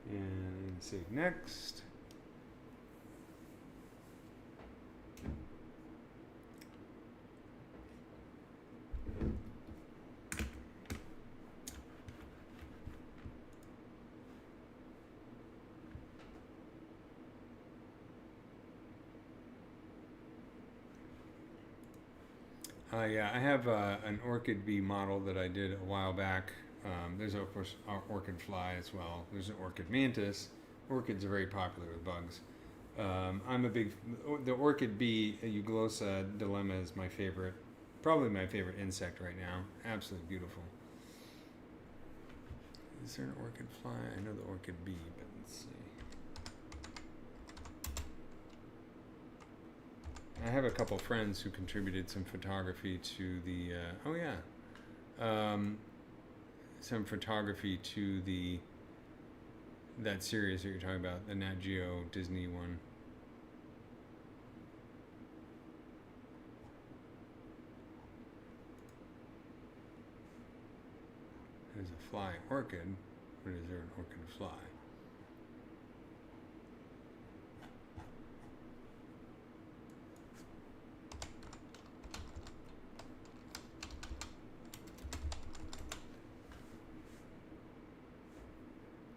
And save next. Yeah, I have an orchid bee model that I did a while back. There's of course an orchid fly as well. There's an orchid mantis. Orchids are very popular with bugs. I'm a big, the orchid bee, Euglossa dilemma is my favorite, probably my favorite insect right now. Absolutely beautiful. Is there an orchid fly? I know the orchid bee, but let's see. I have a couple friends who contributed some photography to the, some photography to that series that you're talking about, the Nat Geo Disney one. There's a fly orchid, but is there an orchid fly?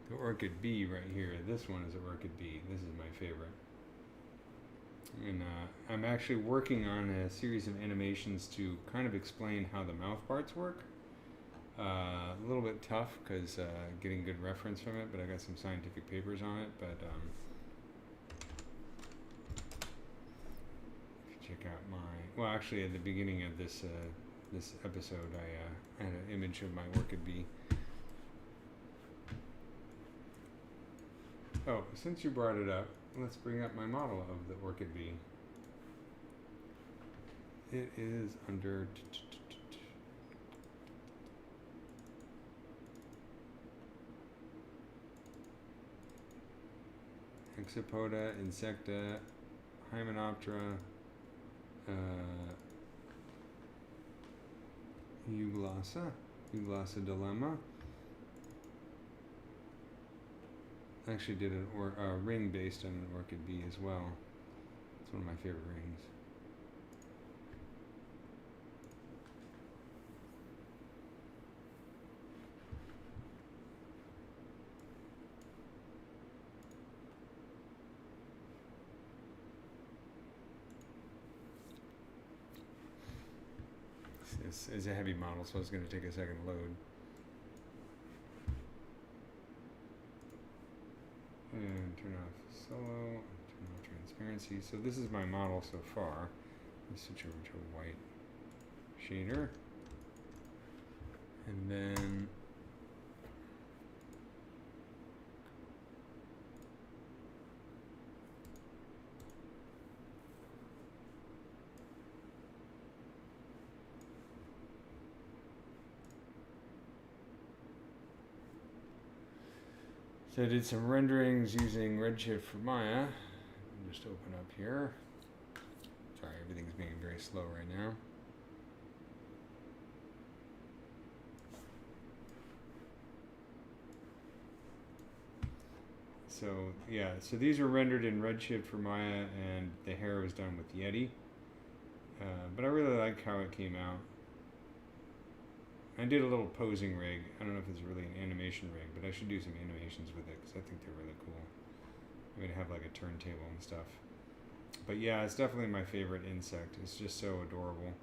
The orchid bee right here, this one is an orchid bee. This is my favorite. And I'm actually working on a series of animations to kind of explain how the mouth parts work. A little bit tough because getting good reference from it, but I got some scientific papers on it. But if you check out well, actually at the beginning of this episode, I had an image of my orchid bee. Oh, since you brought it up, let's bring up my model of the orchid bee. It is under Hexapoda, Insecta, Hymenoptera, Euglossa dilemma. I actually did a ring based on an orchid bee as well. It's one of my favorite rings. It's a heavy model, so it's going to take a second to load. And turn off solo, turn off transparency. So this is my model so far. Let's switch over to a white shader. And then so I did some renderings using Redshift for Maya. I'll just open up here. Sorry, everything's being very slow right now. So yeah, so these are rendered in Redshift for Maya, and the hair was done with Yeti. But I really like how it came out. I did a little posing rig. I don't know if it's really an animation rig, but I should do some animations with it because I think they're really cool. I'm going to have like a turntable and stuff. But yeah, it's definitely my favorite insect. It's just so adorable.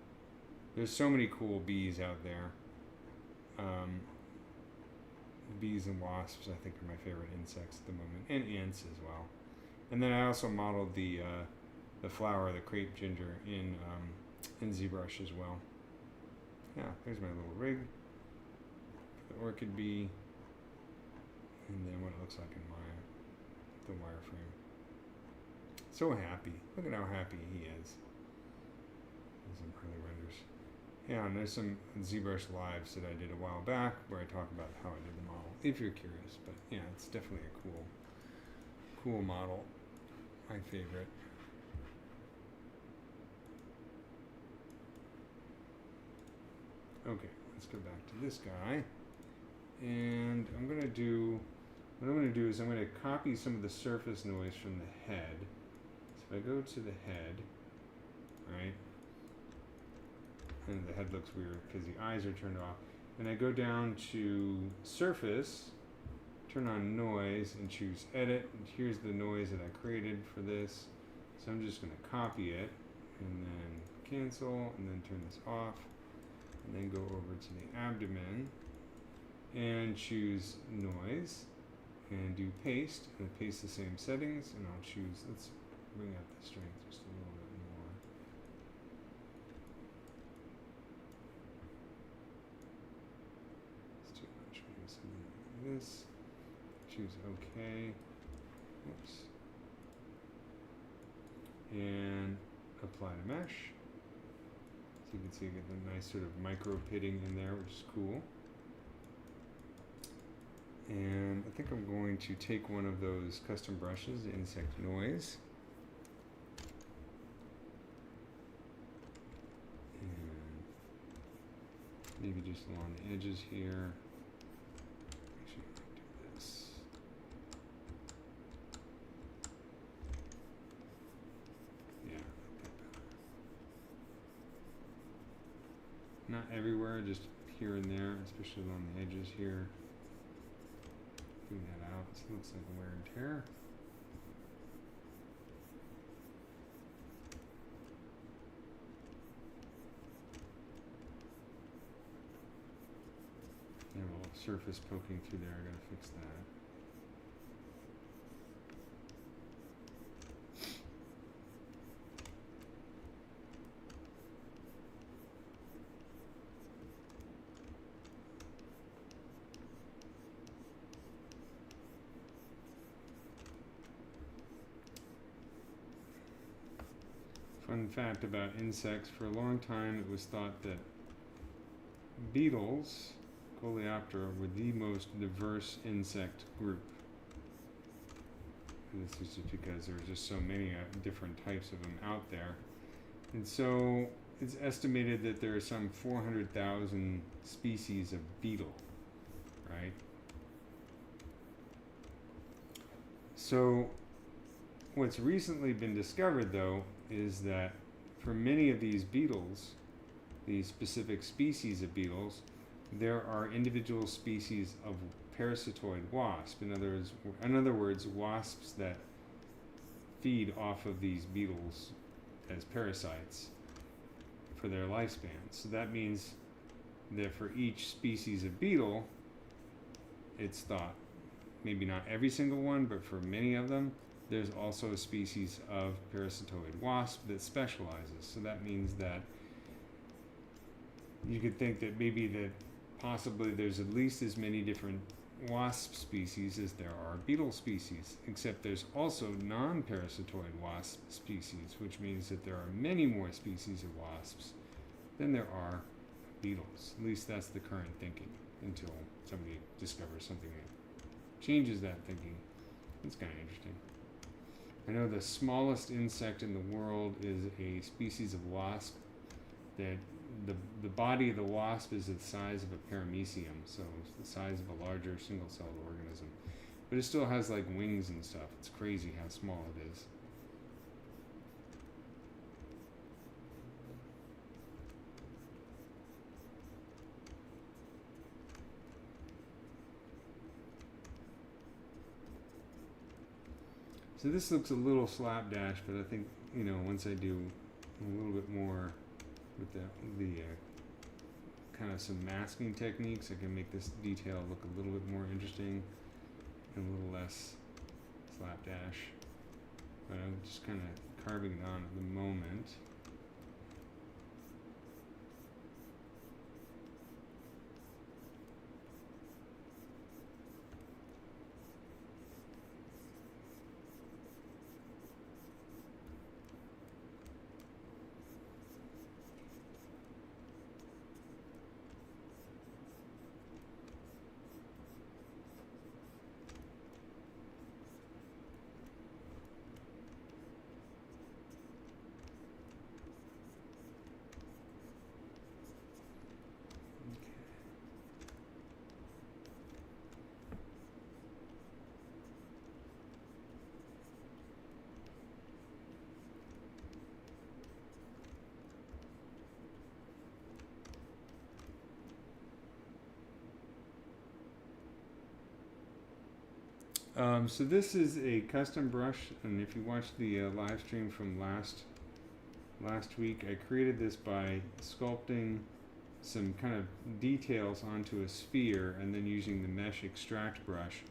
There's so many cool bees out there. Bees and wasps, I think, are my favorite insects at the moment, and ants as well. And then I also modeled the flower, the crepe ginger, in and ZBrush as well. Yeah, there's my little rig, the orchid bee, and then what it looks like in the wireframe. So happy. Look at how happy he is. There's some early renders. Yeah, and there's some ZBrush lives that I did a while back where I talk about how I did the model, if you're curious. But yeah, it's definitely a cool model. My favorite. Okay, let's go back to this guy. And what I'm going to do is I'm going to copy some of the surface noise from the head. So if I go to the head, right, and the head looks weird because the eyes are turned off, and I go down to surface, turn on noise, and choose edit, and here's the noise that I created for this. So I'm just going to copy it, and then cancel, and then turn this off, and then go over to the abdomen, and choose noise, and do paste, and paste the same settings, and I'll choose, let's bring up the strength just a little bit more. It's too much, maybe something like this. Choose OK. Oops. And apply to mesh. So you can see you get the nice sort of micro pitting in there, which is cool. And I think I'm going to take one of those custom brushes, the insect noise. And maybe just along the edges here. Actually, I might do this. Yeah, I like that better. Not everywhere, just here and there, especially along the edges here. That out. This looks like wear and tear. And a little surface poking through there. I gotta fix that. Fun fact about insects, for a long time it was thought that beetles, Coleoptera, were the most diverse insect group. And this is just because there are just so many different types of them out there. And so it's estimated that there are some 400,000 species of beetle, right? So what's recently been discovered, though, is that for many of these beetles, these specific species of beetles, there are individual species of parasitoid wasp. In other words, wasps that feed off of these beetles as parasites for their lifespan. So that means that for each species of beetle, it's thought, maybe not every single one, but for many of them, there's also a species of parasitoid wasp that specializes. So that means that you could think that maybe that possibly there's at least as many different wasp species as there are beetle species, except there's also non-parasitoid wasp species, which means that there are many more species of wasps than there are beetles. At least that's the current thinking, until somebody discovers something that changes that thinking. It's kind of interesting. I know the smallest insect in the world is a species of wasp that the body of the wasp is the size of a paramecium, so it's the size of a larger single-celled organism. But it still has like wings and stuff. It's crazy how small it is. So this looks a little slapdash, but I think, you know, once I do a little bit more with the kind of some masking techniques, I can make this detail look a little bit more interesting and a little less slapdash. But I'm just kind of carving it on at the moment. So this is a custom brush, and if you watched the live stream from last week, I created this by sculpting some kind of details onto a sphere and then using the mesh extract brush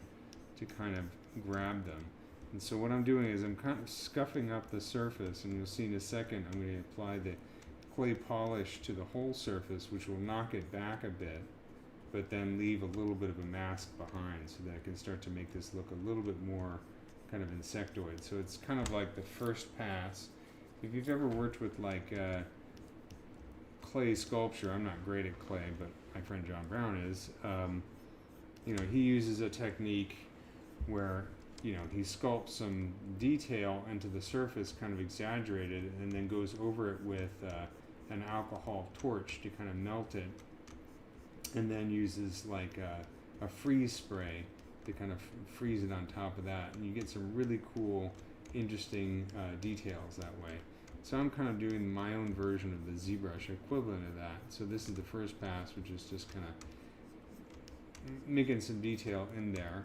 to kind of grab them. And so what I'm doing is I'm kind of scuffing up the surface, and you'll see in a second I'm going to apply the clay polish to the whole surface, which will knock it back a bit, but then leave a little bit of a mask behind so that I can start to make this look a little bit more kind of insectoid. So it's kind of like the first pass. If you've ever worked with like clay sculpture, I'm not great at clay, but my friend John Brown is, you know, he uses a technique where, you know, he sculpts some detail into the surface, kind of exaggerated, and then goes over it with an alcohol torch to kind of melt it, and then uses like a freeze spray to kind of freeze it on top of that, and you get some really cool, interesting details that way. So I'm kind of doing my own version of the ZBrush equivalent of that. So this is the first pass, which is just kind of making some detail in there.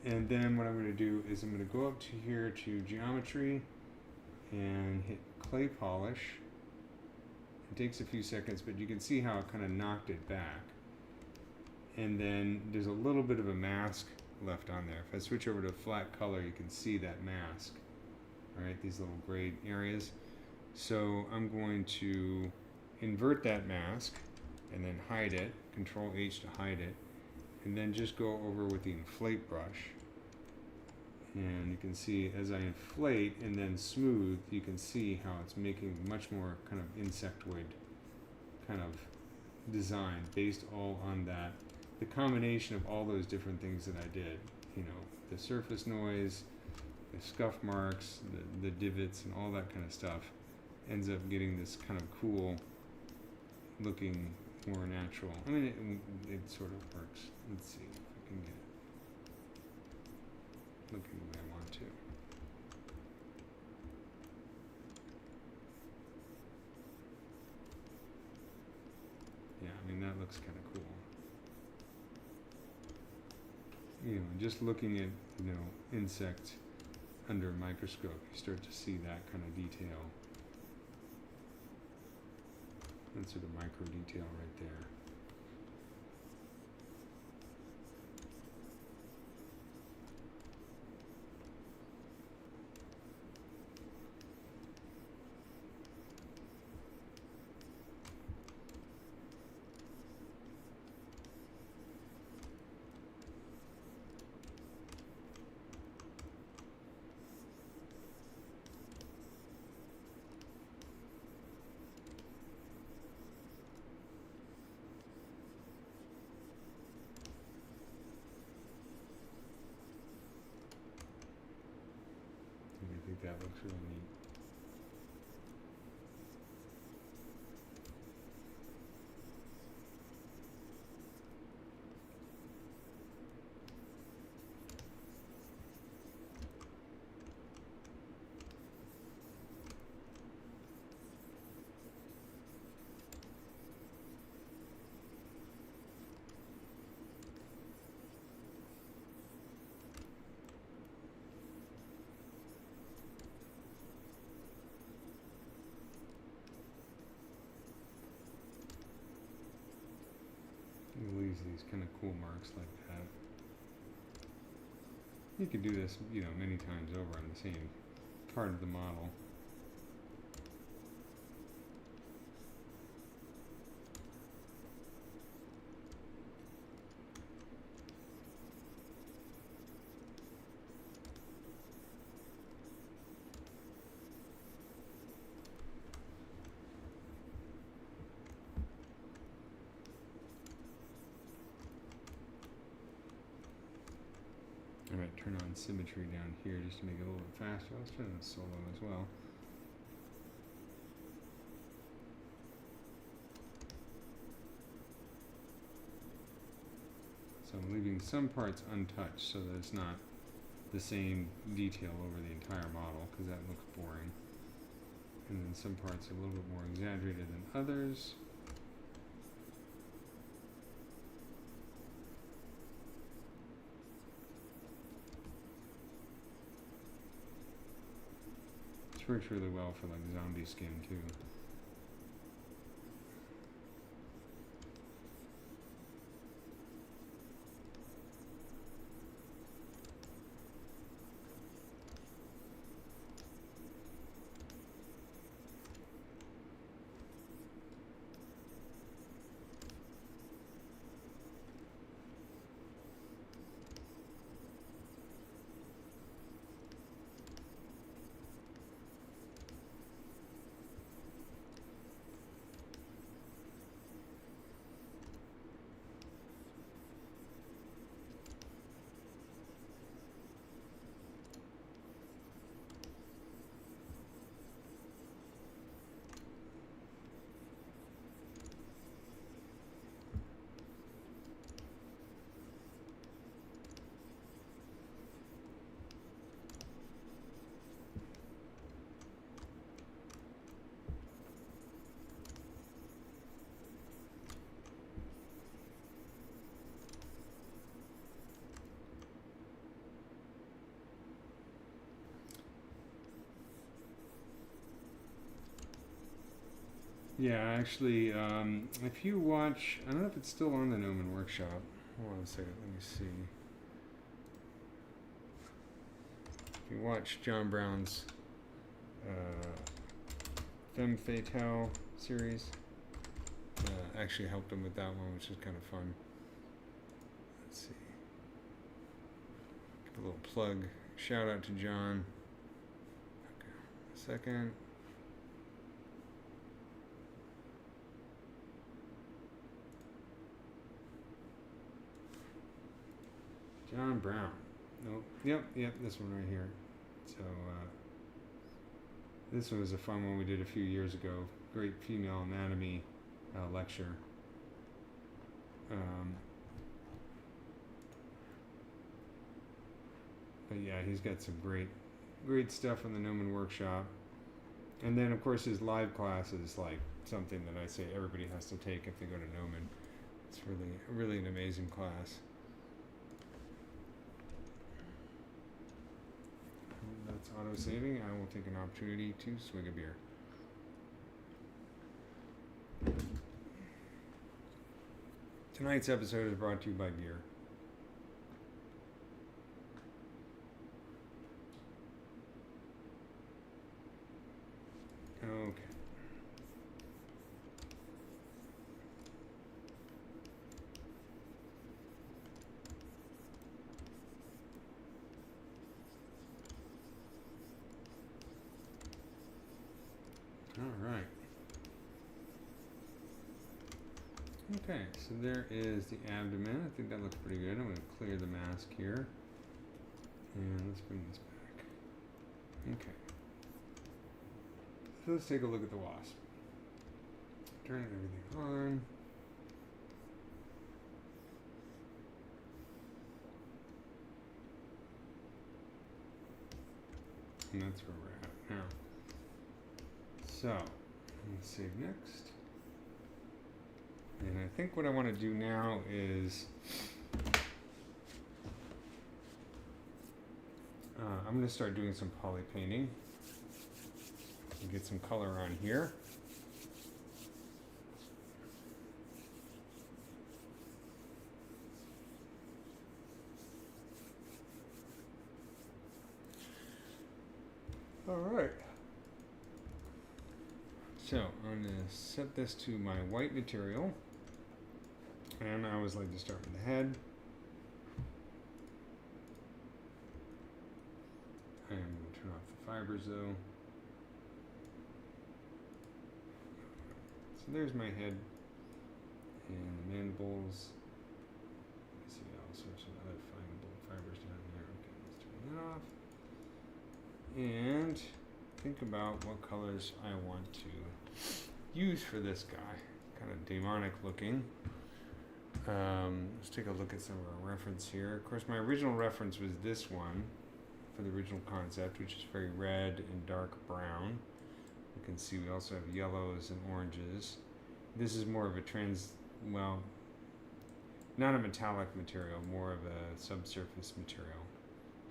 And then what I'm going to do is I'm going to go up to here to geometry and hit clay polish. It takes a few seconds, but you can see how it kind of knocked it back. And then there's a little bit of a mask left on there. If I switch over to flat color, you can see that mask. All right, these little gray areas. So I'm going to invert that mask and then hide it, Control H to hide it, and then just go over with the inflate brush. And you can see as I inflate and then smooth, you can see how it's making much more kind of insectoid kind of design based all on that. The combination of all those different things that I did, you know, the surface noise, the scuff marks, the divots, and all that kind of stuff, ends up getting this kind of cool looking, more natural. I mean, it sort of works. Let's see if I can get it looking the way I want to. Yeah, I mean, that looks kind of cool. You know, just looking at, you know, insect under a microscope, you start to see that kind of detail. That's sort of micro detail right there. I think that looks really neat. It leaves these kind of cool marks like that. You could do this, you know, many times over on the same part of the model. I might turn on symmetry down here just to make it a little bit faster. Let's turn on solo as well. So I'm leaving some parts untouched so that it's not the same detail over the entire model, because that looks boring. And then some parts are a little bit more exaggerated than others. This works really well for like zombie skin too. Yeah, actually, if you watch, I don't know if it's still on the Gnomon Workshop. Hold on a second, let me see. If you watch John Brown's Femme Fatale series, actually helped him with that one, which is kind of fun. Let's see. Give a little plug. Shout out to John. Okay, a second. John Brown. Nope. Yep, this one right here. So, this one was a fun one we did a few years ago. Great female anatomy lecture. But yeah, he's got some great stuff in the Gnomon Workshop. And then, of course, his live class is like something that I say everybody has to take if they go to Gnomon. It's really an amazing class. That's auto-saving. I will take an opportunity to swig a beer. Tonight's episode is brought to you by beer. Okay. All right. Okay, so there is the abdomen. I think that looks pretty good. I'm going to clear the mask here. And let's bring this back. Okay. So let's take a look at the wasp. Turning everything on. And that's where we're at now. So, let's save next. And I think what I want to do now is I'm going to start doing some poly painting and get some color on here. All right. So I'm going to set this to my white material, and I always like to start with the head. I'm going to turn off the fibers though. So there's my head and the mandibles. I see also some other fibers down here. Okay, let's turn that off. And think about what colors I want to use for this guy. Kind of demonic looking. Let's take a look at some of our reference here. Of course, my original reference was this one for the original concept, which is very red and dark brown. You can see we also have yellows and oranges. This is more of a not a metallic material, more of a subsurface material.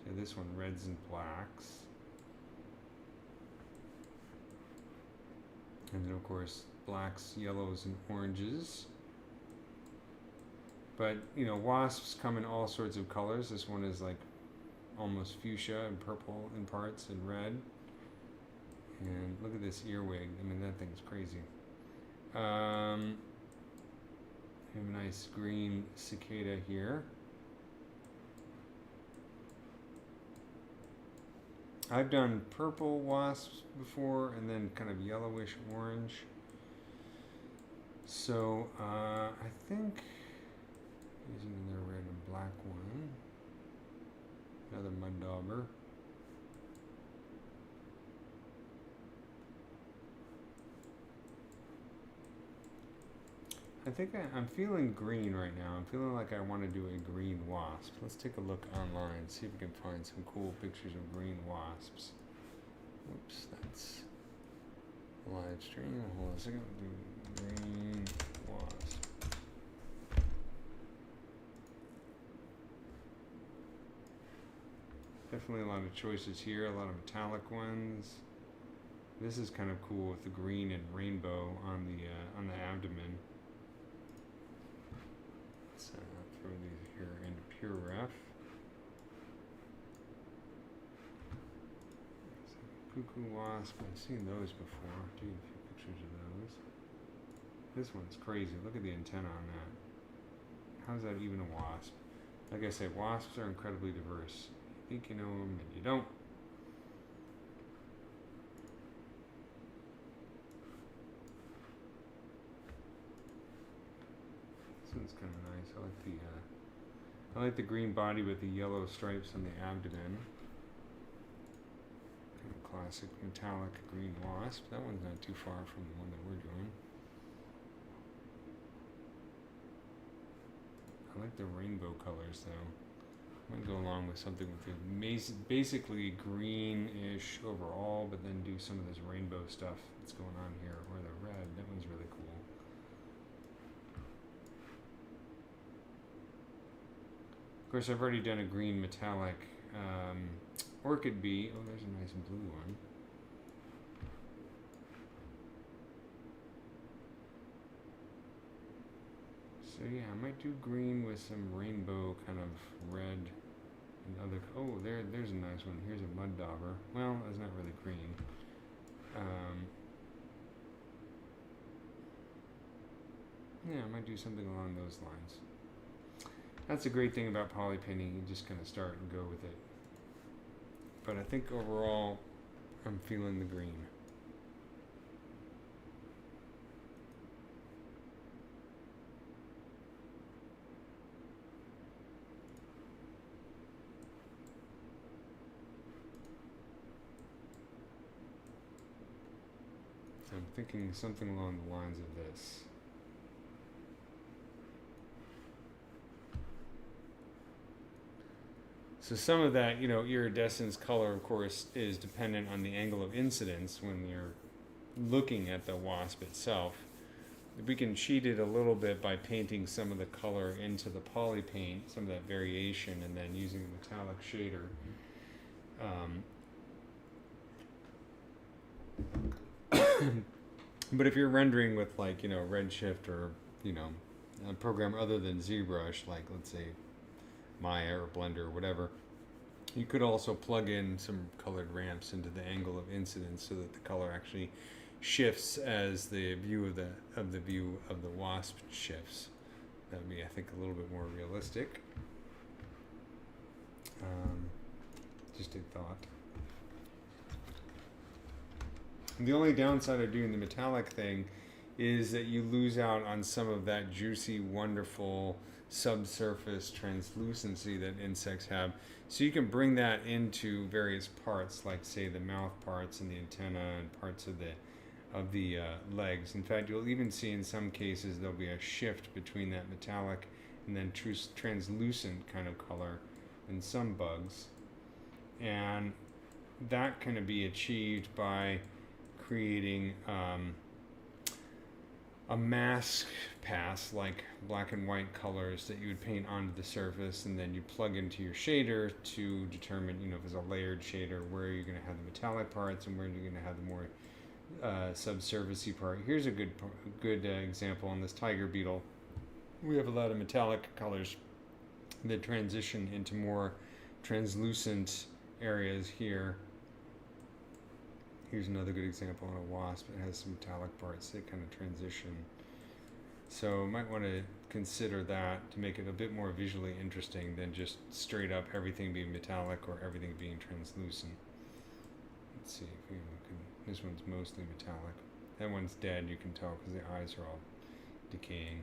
So this one, reds and blacks. And then of course blacks, yellows, and oranges. But you know, wasps come in all sorts of colors. This one is like almost fuchsia and purple in parts and red. And look at this earwig. I mean, that thing's crazy. We have a nice green cicada here. I've done purple wasps before and then kind of yellowish orange. So I think using another red and black one. Another mud dauber. I think I'm feeling green right now. I'm feeling like I want to do a green wasp. Let's take a look online, see if we can find some cool pictures of green wasps. Oops, that's a live stream. Hold on a second. We'll do green wasp. Definitely a lot of choices here, a lot of metallic ones. This is kind of cool with the green and rainbow on the abdomen. Let's throw these here into pure ref. Cuckoo wasp, I've seen those before. Taking a few pictures of those. This one's crazy. Look at the antenna on that. How's that even a wasp? Like I said, wasps are incredibly diverse. You think you know them and you don't. This one's kind of nice. I like the green body with the yellow stripes on the abdomen. Kind of classic metallic green wasp. That one's not too far from the one that we're doing. I like the rainbow colors though. I'm gonna go along with something with the basically greenish overall, but then do some of this rainbow stuff that's going on here, or the red. That one's really cool. Of course, I've already done a green metallic orchid bee. Oh, there's a nice blue one. So yeah, I might do green with some rainbow kind of red and other. Oh, there's a nice one. Here's a mud dauber. Well, it's not really green. Yeah, I might do something along those lines. That's the great thing about poly painting. You just kind of start and go with it. But I think overall, I'm feeling the green. I'm thinking something along the lines of this. So some of that, you know, iridescence color, of course, is dependent on the angle of incidence when you're looking at the wasp itself. We can cheat it a little bit by painting some of the color into the poly paint, some of that variation, and then using a metallic shader. But if you're rendering with, like, you know, Redshift or, you know, a program other than ZBrush, like let's say Maya or Blender or whatever, you could also plug in some colored ramps into the angle of incidence so that the color actually shifts as the view of the wasp shifts. That would be, I think, a little bit more realistic. Just a thought. The only downside of doing the metallic thing is that you lose out on some of that juicy, wonderful subsurface translucency that insects have. So you can bring that into various parts, like say the mouth parts and the antenna and parts of the legs. In fact, you'll even see in some cases there'll be a shift between that metallic and then translucent kind of color in some bugs. And that can be achieved by creating a mask pass, like black and white colors that you would paint onto the surface, and then you plug into your shader to determine, you know, if it's a layered shader, where you're going to have the metallic parts and where you're going to have the more subsurfacey part. Here's a good example on this tiger beetle. We have a lot of metallic colors that transition into more translucent areas here. Here's another good example on a wasp. It has some metallic parts that kind of transition. So might want to consider that to make it a bit more visually interesting than just straight up everything being metallic or everything being translucent. Let's see if we can. This one's mostly metallic. That one's dead, you can tell, because the eyes are all decaying.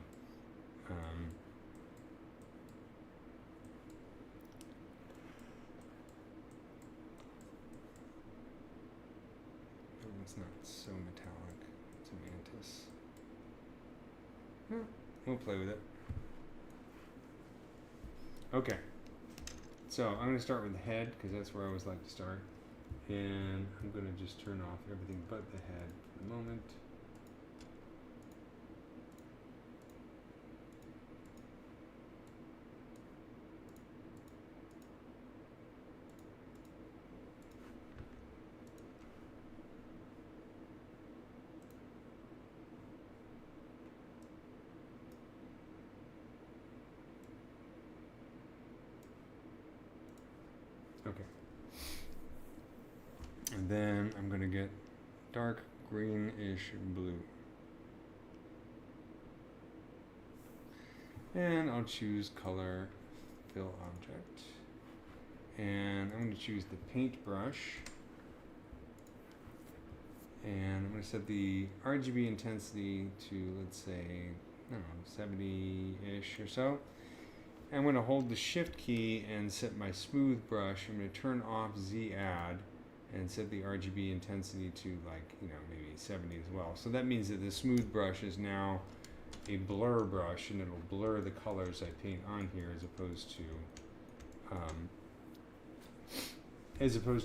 That one's not so metallic. It's a mantis. We'll play with it. Okay. So I'm going to start with the head, because that's where I always like to start. And I'm going to just turn off everything but the head for the moment. Okay. And then I'm going to get dark greenish blue. And I'll choose color, fill object. And I'm going to choose the paintbrush. And I'm going to set the RGB intensity to, let's say, I don't know, 70-ish or so. I'm going to hold the shift key and set my smooth brush. I'm going to turn off Z add and set the RGB intensity to, like, you know, maybe 70 as well. So that means that the smooth brush is now a blur brush, and it'll blur the colors I paint on here as opposed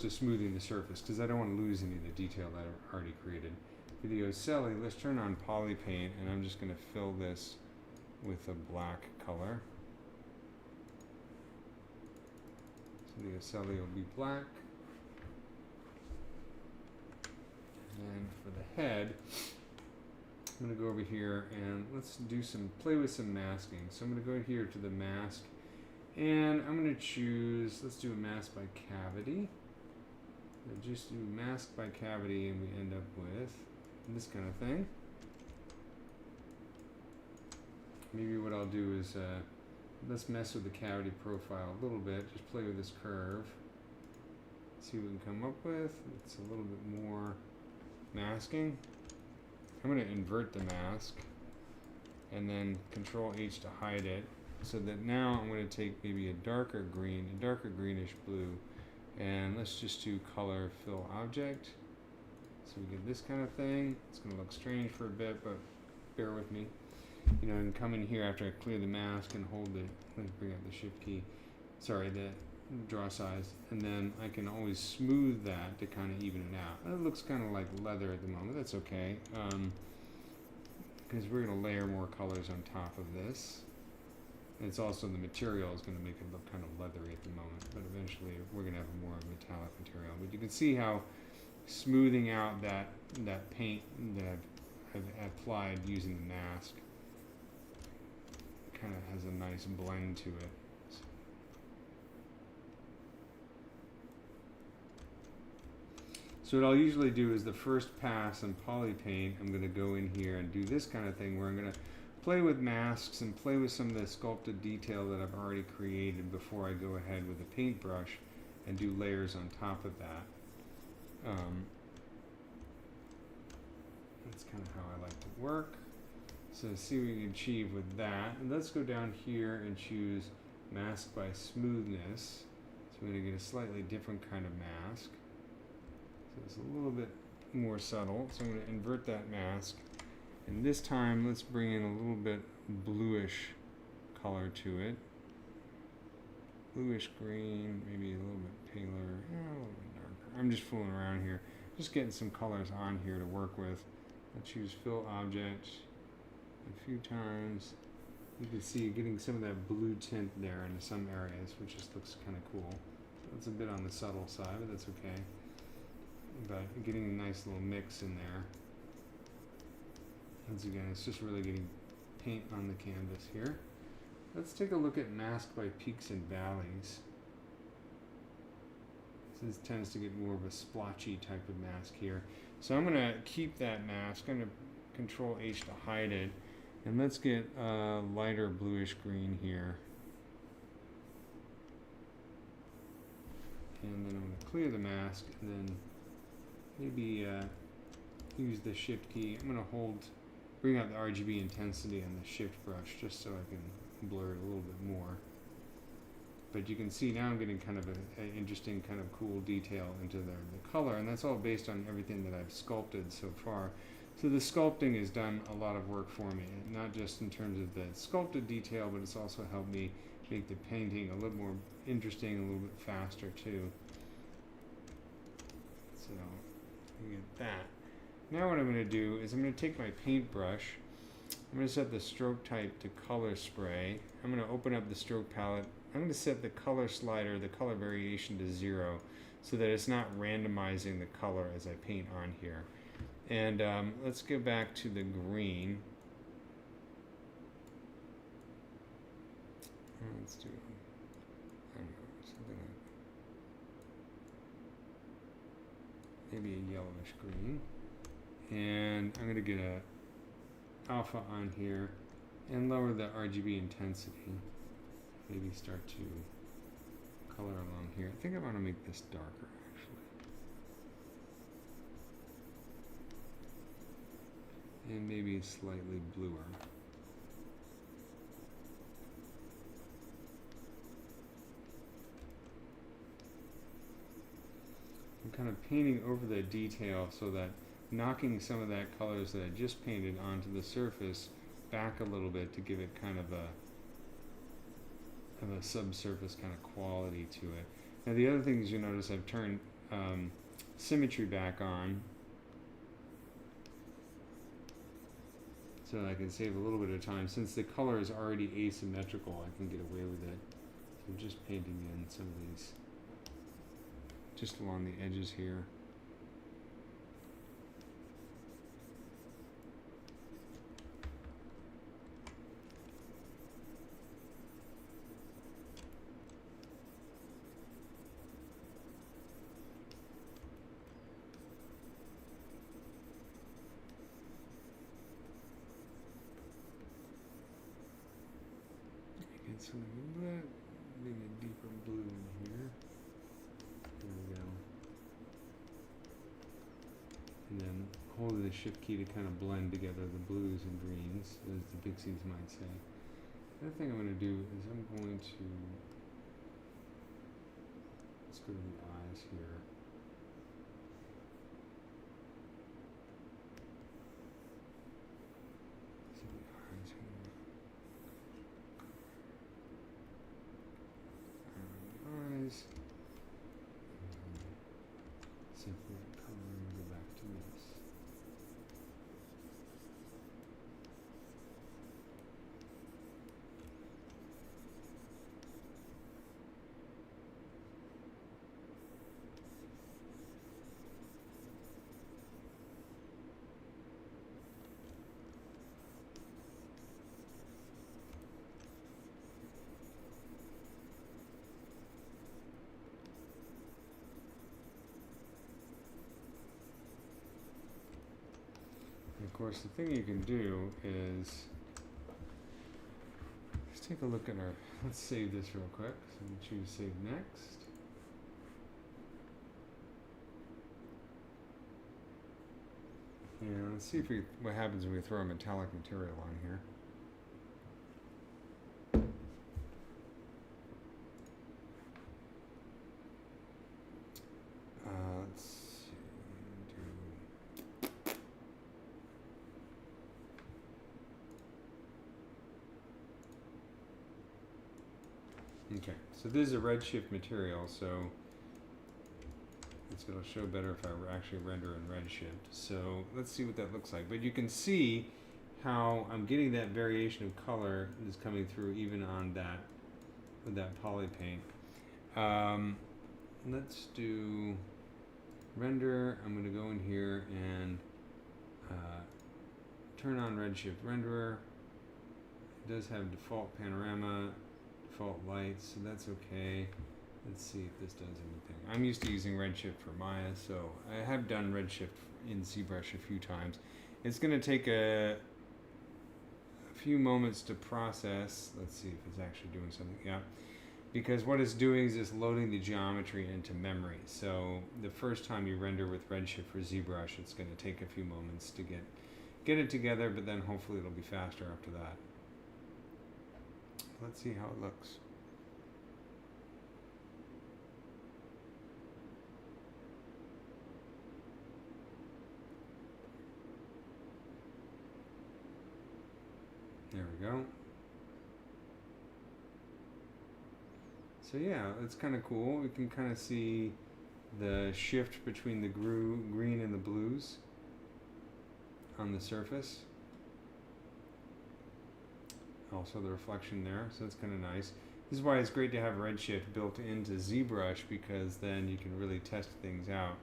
to smoothing the surface, because I don't want to lose any of the detail that I've already created. Video Celli, let's turn on poly paint, and I'm just going to fill this with a black color. So the Celli will be black. And for the head, I'm going to go over here and let's do play with some masking. So I'm going to go here to the mask, and I'm going to choose, let's do a mask by cavity. I'll just do mask by cavity, and we end up with this kind of thing. Maybe what I'll do is, let's mess with the cavity profile a little bit, just play with this curve. See what we can come up with. It's a little bit more masking. I'm going to invert the mask and then Control H to hide it, so that now I'm going to take maybe a darker greenish blue, and let's just do color fill object. So we get this kind of thing. It's going to look strange for a bit, but bear with me. You know, and come in here after I clear the mask and hold it. Let me bring up the shift key. Sorry, the draw size, and then I can always smooth that to kind of even it out. It looks kind of like leather at the moment. That's okay, because we're going to layer more colors on top of this. And it's also the material is going to make it look kind of leathery at the moment, but eventually we're going to have a more metallic material. But you can see how smoothing out that paint that I've applied using the mask kind of has a nice blend to it. So what I'll usually do is the first pass in poly paint, I'm going to go in here and do this kind of thing where I'm going to play with masks and play with some of the sculpted detail that I've already created before I go ahead with a paintbrush and do layers on top of that. That's kind of how I like to work. So see what we can achieve with that. And let's go down here and choose mask by smoothness. So we're going to get a slightly different kind of mask. So it's a little bit more subtle. So I'm going to invert that mask. And this time, let's bring in a little bit bluish color to it. Bluish green, maybe a little bit paler, a little bit darker. I'm just fooling around here. Just getting some colors on here to work with. I'll choose fill object a few times. You can see getting some of that blue tint there in some areas, which just looks kind of cool. That's a bit on the subtle side, but that's okay. but getting a nice little mix in there. Once again, it's just really getting paint on the canvas here. Let's take a look at Mask by Peaks and Valleys. This tends to get more of a splotchy type of mask here. So I'm going to keep that mask. I'm going to Control H to hide it. And let's get a lighter bluish green here. And then I'm going to clear the mask and then maybe use the Shift key. I'm going to bring out the RGB intensity on the Shift brush just so I can blur it a little bit more. But you can see now I'm getting kind of an interesting kind of cool detail into the color, and that's all based on everything that I've sculpted so far. So the sculpting has done a lot of work for me, not just in terms of the sculpted detail, but it's also helped me make the painting a little more interesting, a little bit faster too. So you get that. Now what I'm going to do is I'm going to take my paintbrush. I'm going to set the stroke type to color spray. I'm going to open up the stroke palette. I'm going to set the color slider, the color variation to 0, so that it's not randomizing the color as I paint on here. And let's go back to the green. Let's do, I don't know, something like maybe a yellowish green. And I'm going to get a alpha on here and lower the RGB intensity. Maybe start to color along here. I think I want to make this darker actually. And maybe slightly bluer. I'm kind of painting over the detail so that knocking some of that colors that I just painted onto the surface back a little bit to give it kind of a subsurface kind of quality to it. Now the other things you notice, I've turned symmetry back on so that I can save a little bit of time. Since the color is already asymmetrical, I can get away with it. So I'm just painting in some of these just along the edges here. So maybe a deeper blue in here. There we go. And then holding the Shift key to kind of blend together the blues and greens, as the Pixies might say. The other thing I'm going to do is I'm going to, let's go to the eyes here. So the eyes here. Eyes. Simply color and go back to this. Of course, the thing you can do is, let's take a look at our, let's save this real quick. So we choose Save Next. And let's see if what happens when we throw a metallic material on here. Okay, so this is a redshift material, so it's going to show better if I actually render in redshift. So let's see what that looks like. But you can see how I'm getting that variation of color is coming through even on that with that poly paint. Let's do render. I'm going to go in here and turn on Redshift Renderer. It does have default panorama, default lights, so that's okay. Let's see if this does anything. I'm used to using Redshift for Maya, so I have done Redshift in ZBrush a few times. It's going to take a few moments to process. Let's see if it's actually doing something. Yeah, because what it's doing is it's loading the geometry into memory. So the first time you render with Redshift for ZBrush, it's going to take a few moments to get it together, but then hopefully it'll be faster after that. Let's see how it looks. There we go. So yeah, it's kind of cool. We can kind of see the shift between the green and the blues on the surface. Also the reflection there, so it's kind of nice. This is why it's great to have Redshift built into ZBrush, because then you can really test things out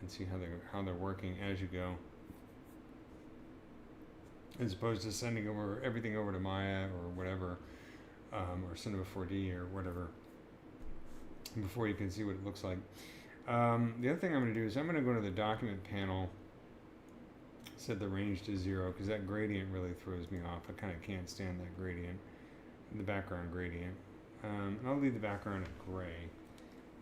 and see how they're working as you go, as opposed to sending everything over to Maya or whatever, or Cinema 4D or whatever, before you can see what it looks like. The other thing I'm going to do is I'm going to go to the document panel, set the range to 0, because that gradient really throws me off. I kind of can't stand that gradient, the background gradient. And I'll leave the background at gray.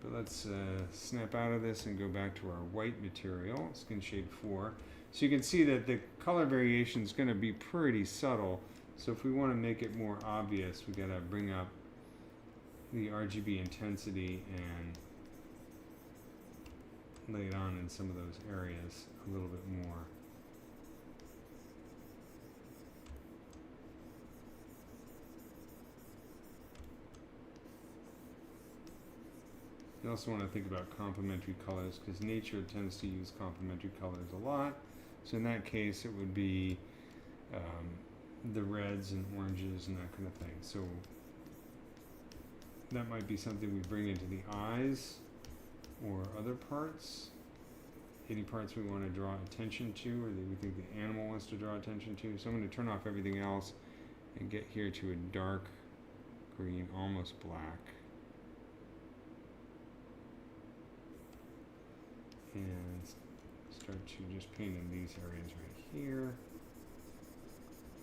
But let's snap out of this and go back to our white material, skin shade 4. So you can see that the color variation is going to be pretty subtle. So if we want to make it more obvious, we got to bring up the RGB intensity and lay it on in some of those areas a little bit more. You also want to think about complementary colors, because nature tends to use complementary colors a lot. So in that case, it would be the reds and oranges and that kind of thing. So that might be something we bring into the eyes or other parts. Any parts we want to draw attention to, or that we think the animal wants to draw attention to. So I'm going to turn off everything else and get here to a dark green, almost black. And start to just paint in these areas right here,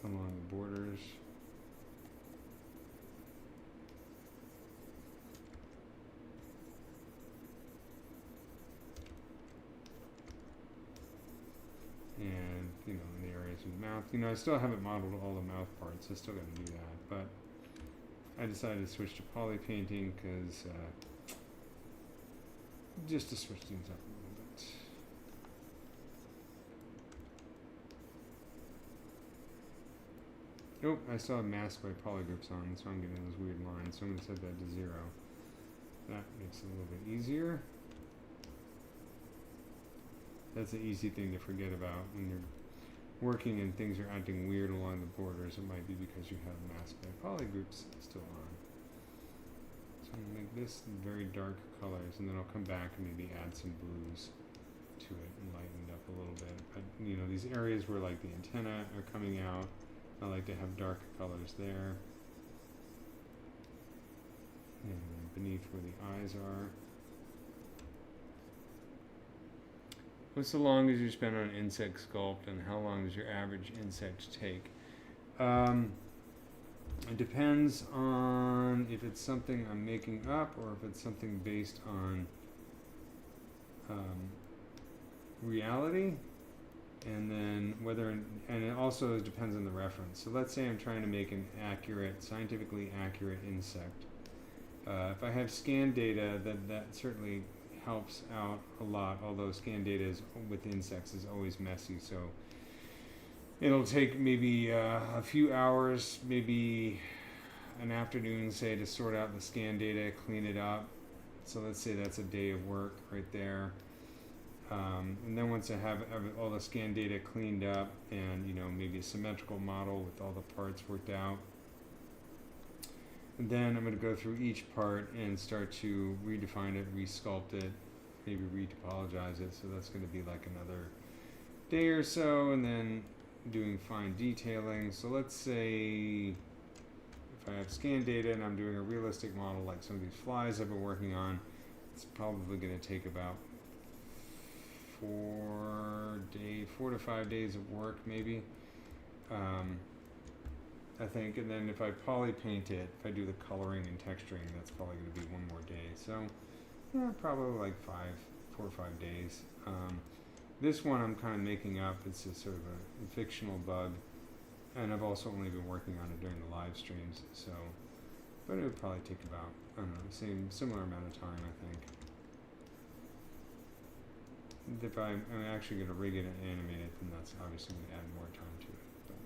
along the borders. And, you know, in the areas of the mouth. You know, I still haven't modeled all the mouth parts. I still got to do that. But I decided to switch to poly painting because just to switch things up a little bit. Nope, I still have mask by polygroups on, so I'm getting those weird lines. So I'm going to set that to 0. That makes it a little bit easier. That's an easy thing to forget about when you're working and things are acting weird along the borders. It might be because you have mask by polygroups still on. So I'm going to make this very dark colors, and then I'll come back and maybe add some blues to it and lighten it up a little bit. But, you know, these areas where like the antenna are coming out, I like to have dark colors there. And beneath where the eyes are. What's the longest you spend on an insect sculpt, and how long does your average insect take? It depends on if it's something I'm making up or if it's something based on reality, and then and it also depends on the reference. So let's say I'm trying to make an scientifically accurate insect. If I have scan data, that certainly helps out a lot, although scan data with insects is always messy, so it'll take maybe a few hours, maybe an afternoon, say, to sort out the scan data, clean it up. So let's say that's a day of work right there. And then once I have all the scan data cleaned up and, you know, maybe a symmetrical model with all the parts worked out, and then I'm going to go through each part and start to redefine it, resculpt it, maybe retopologize it. So that's going to be like another day or so, and then doing fine detailing. So let's say if I have scan data and I'm doing a realistic model like some of these flies I've been working on, it's probably going to take about 4 to 5 days of work maybe, I think. And then if I poly paint it, if I do the coloring and texturing, that's probably going to be one more day. So yeah, probably like 4 or 5 days. This one I'm kind of making up. It's a sort of a fictional bug, and I've also only been working on it during the live streams. So, but it would probably take about, I don't know, similar amount of time, I think. If I'm actually going to rig it and animate it, then that's obviously going to add more time to it. But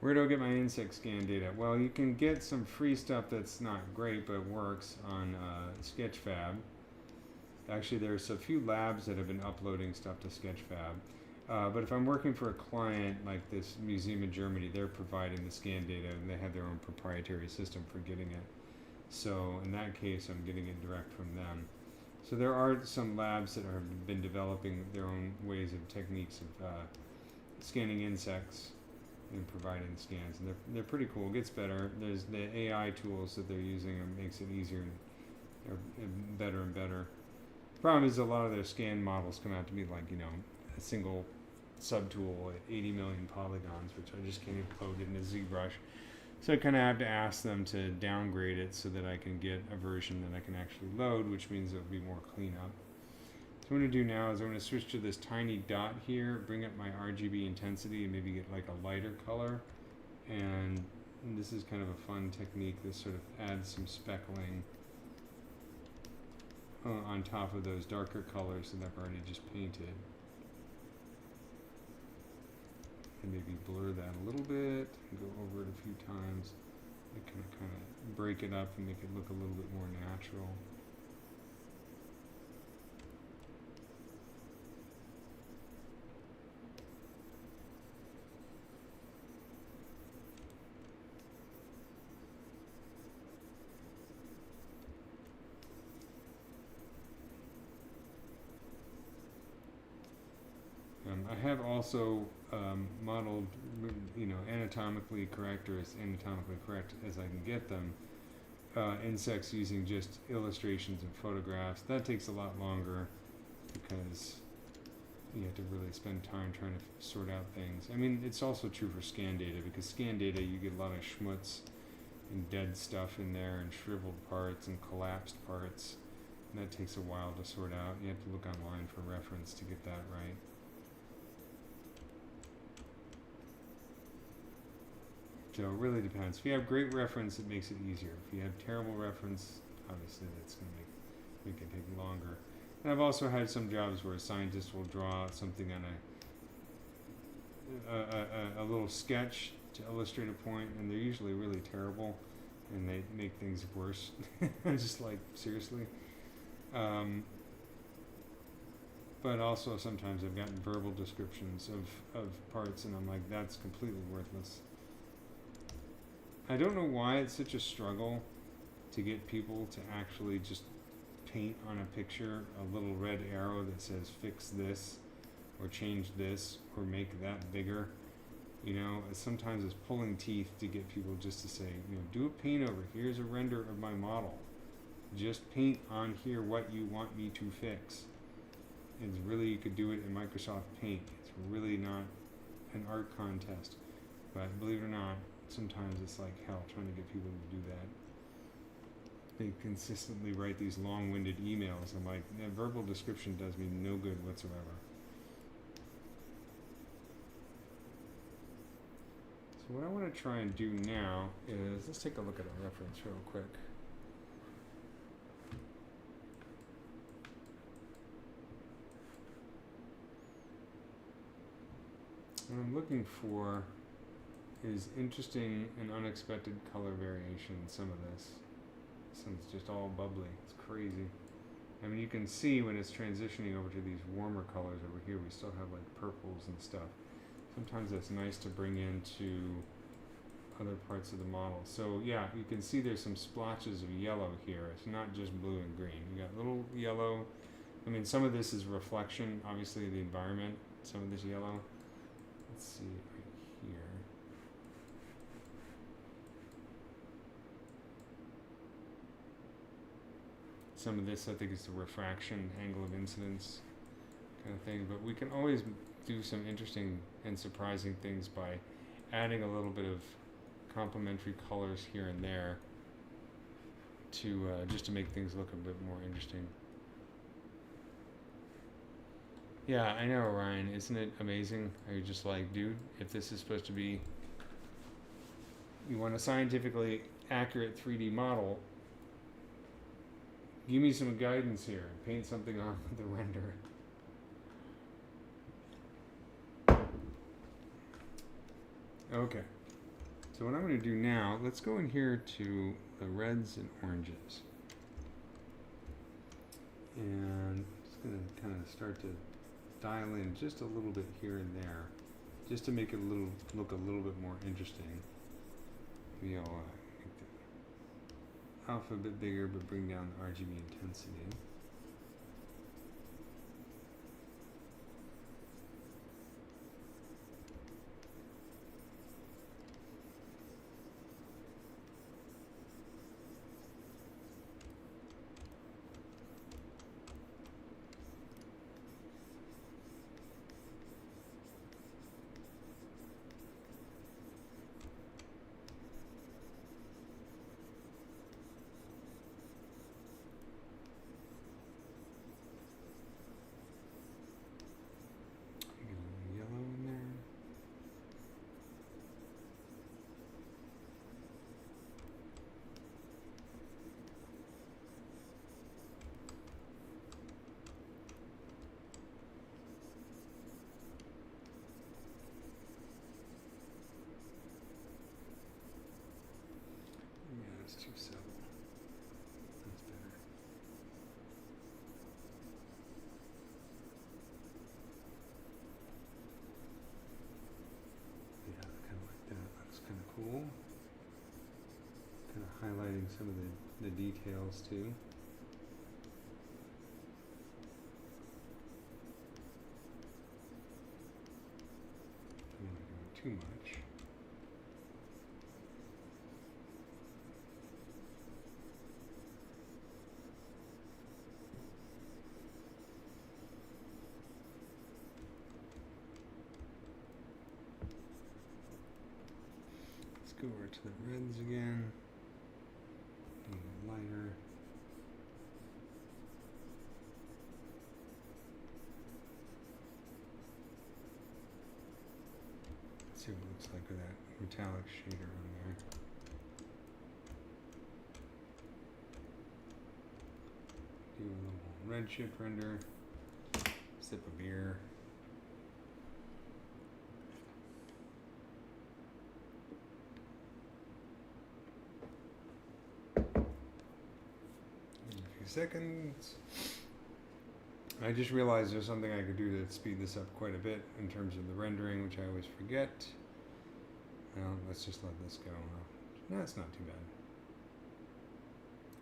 where do I get my insect scan data? Well, you can get some free stuff that's not great, but works on Sketchfab. Actually, there's a few labs that have been uploading stuff to Sketchfab. But if I'm working for a client like this museum in Germany, they're providing the scan data and they have their own proprietary system for getting it. So in that case, I'm getting it direct from them. So there are some labs that have been developing their own ways of techniques of scanning insects and providing scans. And they're pretty cool. It gets better. There's the AI tools that they're using, and makes it easier and better and better. Problem is, a lot of their scan models come out to be like, a single subtool at 80 million polygons, which I just can't even load into ZBrush. So I kind of have to ask them to downgrade it so that I can get a version that I can actually load, which means it'll be more cleanup. So what I'm going to do now is I'm going to switch to this tiny dot here, bring up my RGB intensity, and maybe get like a lighter color. And this is kind of a fun technique. This sort of adds some speckling on top of those darker colors that I've already just painted. And maybe blur that a little bit, and go over it a few times, and kind of break it up and make it look a little bit more natural. I have also modeled, anatomically correct, or as anatomically correct as I can get them, insects using just illustrations and photographs. That takes a lot longer because you have to really spend time trying to sort out things. I mean, it's also true for scan data, because scan data, you get a lot of schmutz and dead stuff in there, and shriveled parts and collapsed parts. And that takes a while to sort out. You have to look online for reference to get that right. So it really depends. If you have great reference, it makes it easier. If you have terrible reference, obviously that's going to make it take longer. And I've also had some jobs where a scientist will draw something on a little sketch to illustrate a point, and they're usually really terrible, and they make things worse. Just like, seriously. But also sometimes I've gotten verbal descriptions of parts, and I'm like, that's completely worthless. I don't know why it's such a struggle to get people to actually just paint on a picture a little red arrow that says fix this, or change this, or make that bigger. Sometimes it's pulling teeth to get people just to say, do a paint over. Here's a render of my model. Just paint on here what you want me to fix. It's really, you could do it in Microsoft Paint. It's really not an art contest. But believe it or not, sometimes it's like hell trying to get people to do that. They consistently write these long-winded emails. I'm like, verbal description does me no good whatsoever. So what I want to try and do now is, let's take a look at a reference real quick. What I'm looking for is interesting and unexpected color variation in some of this. This one's just all bubbly. It's crazy. I mean, you can see when it's transitioning over to these warmer colors over here, we still have like purples and stuff. Sometimes that's nice to bring into other parts of the model. So yeah, you can see there's some splotches of yellow here. It's not just blue and green. You got little yellow. I mean, some of this is reflection, obviously, of the environment. Some of this yellow. Let's see right here. Some of this, I think, is the refraction, angle of incidence kind of thing. But we can always do some interesting and surprising things by adding a little bit of complementary colors here and there to just to make things look a bit more interesting. Yeah, I know, Ryan. Isn't it amazing? Are you just like, dude, if this is supposed to be, you want a scientifically accurate 3D model, give me some guidance here. Paint something on with the render. Okay. So what I'm going to do now, let's go in here to the reds and oranges. And just going to kind of start to dial in just a little bit here and there, just to make it look a little bit more interesting. Maybe I'll make the alpha a bit bigger, but bring down the RGB intensity. Too subtle. That's better. Yeah, kind of like that. Looks kind of cool. Kind of highlighting some of the details too. Don't want to go too much. Go over to the reds again. A little lighter. Let's see what it looks like with that metallic shader on there. Do a little redshift render. Sip of beer. Seconds. I just realized there's something I could do to speed this up quite a bit in terms of the rendering, which I always forget. Well, let's just let this go. No, it's not too bad.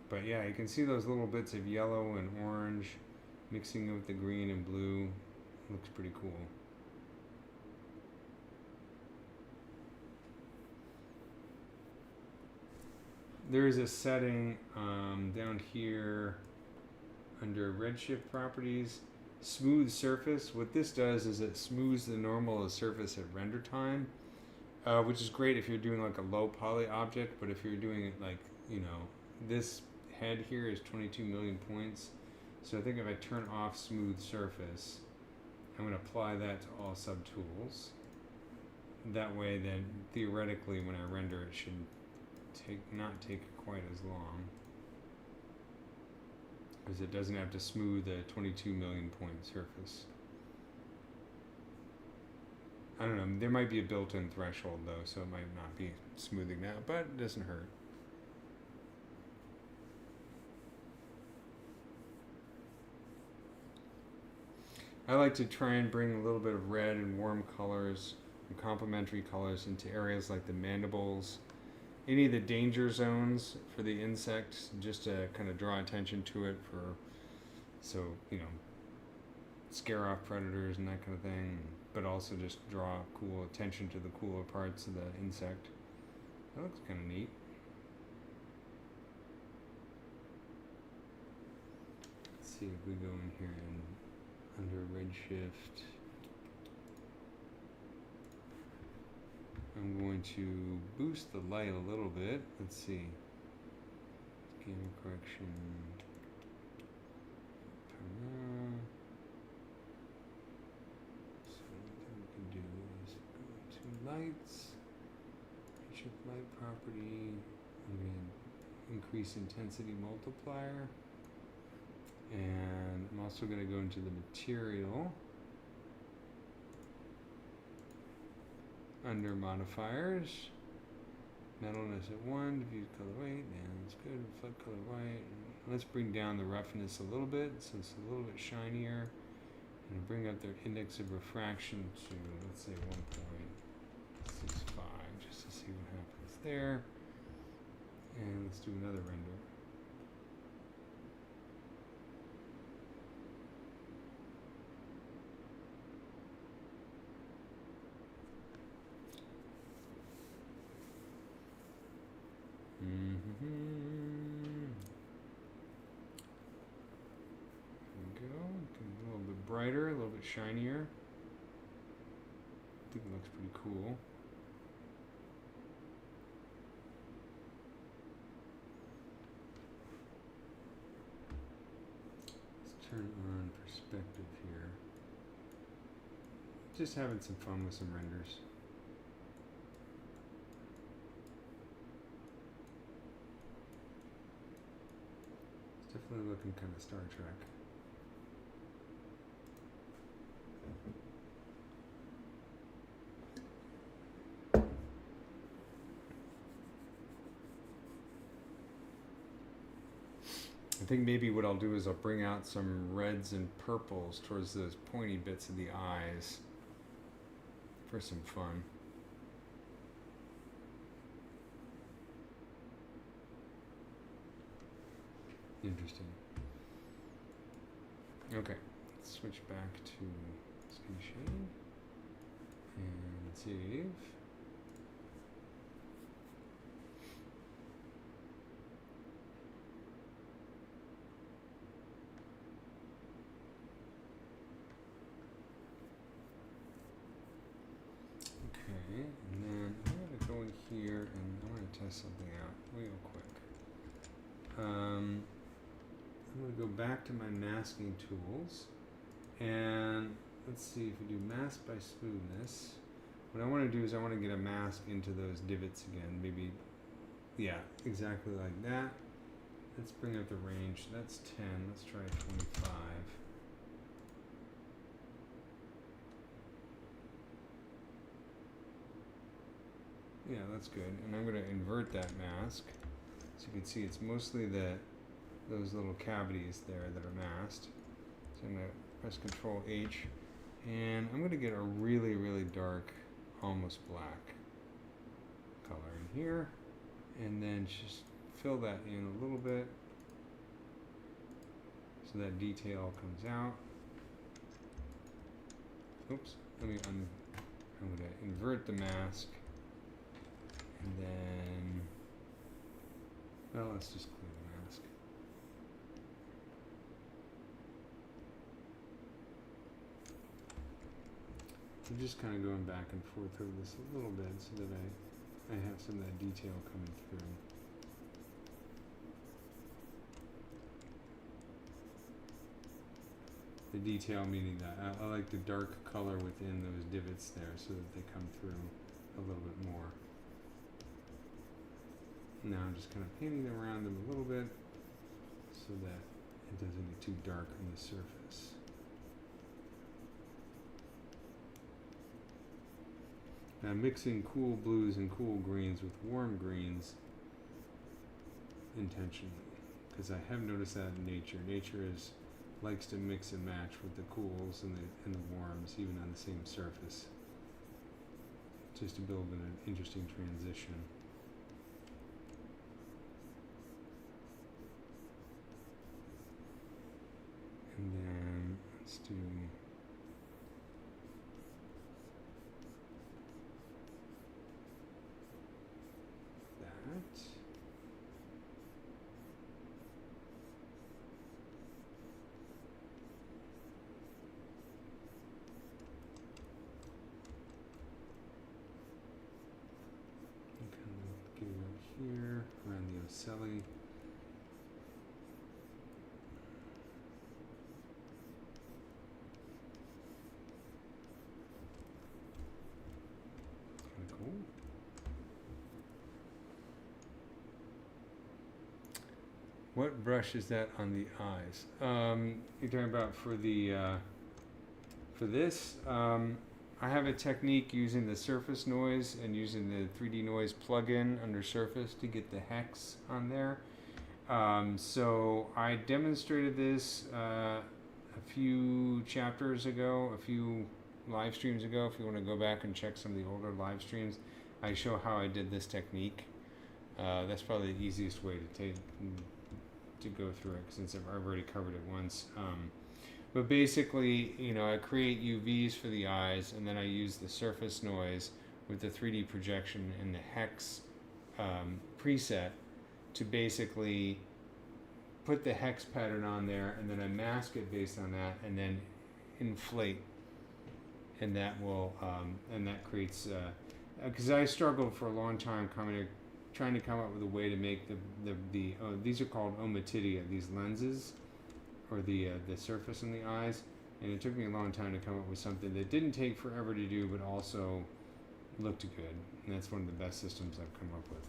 But yeah, you can see those little bits of yellow and orange mixing with the green and blue. Looks pretty cool. There is a setting down here under redshift properties, smooth surface. What this does is it smooths the normal surface at render time, which is great if you're doing like a low poly object, but if you're doing it like, you know, this head here is 22 million points. So I think if I turn off smooth surface, I'm going to apply that to all subtools. That way then theoretically when I render it should not take quite as long, because it doesn't have to smooth a 22 million point surface. I don't know, there might be a built-in threshold though, so it might not be smoothing that, but it doesn't hurt. I like to try and bring a little bit of red and warm colors and complementary colors into areas like the mandibles, any of the danger zones for the insects, just to kind of draw attention to it so, scare off predators and that kind of thing, but also just draw cool attention to the cooler parts of the insect. That looks kind of neat. Let's see if we go in here and under Redshift, I'm going to boost the light a little bit. Let's see. Gamma correction. So what we can do is go to lights, Redshift light property, and increase intensity multiplier. And I'm also going to go into the material. Under modifiers, metalness at 1, diffuse color white, and it's good, reflect color white. And let's bring down the roughness a little bit so it's a little bit shinier. And bring up their index of refraction to, let's say, 1.65, just to see what happens there. And let's do another render. There we go. A little bit brighter, a little bit shinier. I think it looks pretty cool. Let's turn on perspective here. Just having some fun with some renders. Definitely looking kind of Star Trek. I think maybe what I'll do is I'll bring out some reds and purples towards those pointy bits of the eyes for some fun. Interesting. Okay, let's switch back to skin shade and save. Okay, and then I'm going to go in here and I'm going to test something out real quick. I'm going to go back to my masking tools, and let's see if we do mask by smoothness. What I want to do is I want to get a mask into those divots again, maybe, yeah, exactly like that. Let's bring up the range. That's 10. Let's try 25. Yeah, that's good. And I'm going to invert that mask. So you can see it's mostly those little cavities there that are masked. So I'm going to press Control H, and I'm going to get a really, really dark, almost black color in here, and then just fill that in a little bit so that detail comes out. Oops, I'm going to invert the mask, and then, well, let's just clear the mask. I'm just kind of going back and forth over this a little bit so that I have some of that detail coming through. The detail meaning that I like the dark color within those divots there so that they come through a little bit more. Now I'm just kind of painting around them a little bit so that it doesn't get too dark on the surface. Now mixing cool blues and cool greens with warm greens intentionally, because I have noticed that in nature. Nature likes to mix and match with the cools and the warms, even on the same surface. just to build an interesting transition. And then let's do that. Get it over here around the ocelli. Kind of cool. What brush is that on the eyes? You're talking about for the for this. I have a technique using the surface noise and using the 3D noise plugin under surface to get the hex on there. So I demonstrated this a few chapters ago, a few live streams ago. If you want to go back and check some of the older live streams, I show how I did this technique. That's probably the easiest way to go through it, since I've already covered it once. But basically, you know, I create UVs for the eyes, and then I use the surface noise with the 3D projection and the hex preset to basically put the hex pattern on there, and then I mask it based on that, and then inflate, and that will and that creates because I struggled for a long time trying to come up with a way to make these are called ommatidia, these lenses, or the surface in the eyes, and it took me a long time to come up with something that didn't take forever to do, but also looked good. And that's one of the best systems I've come up with.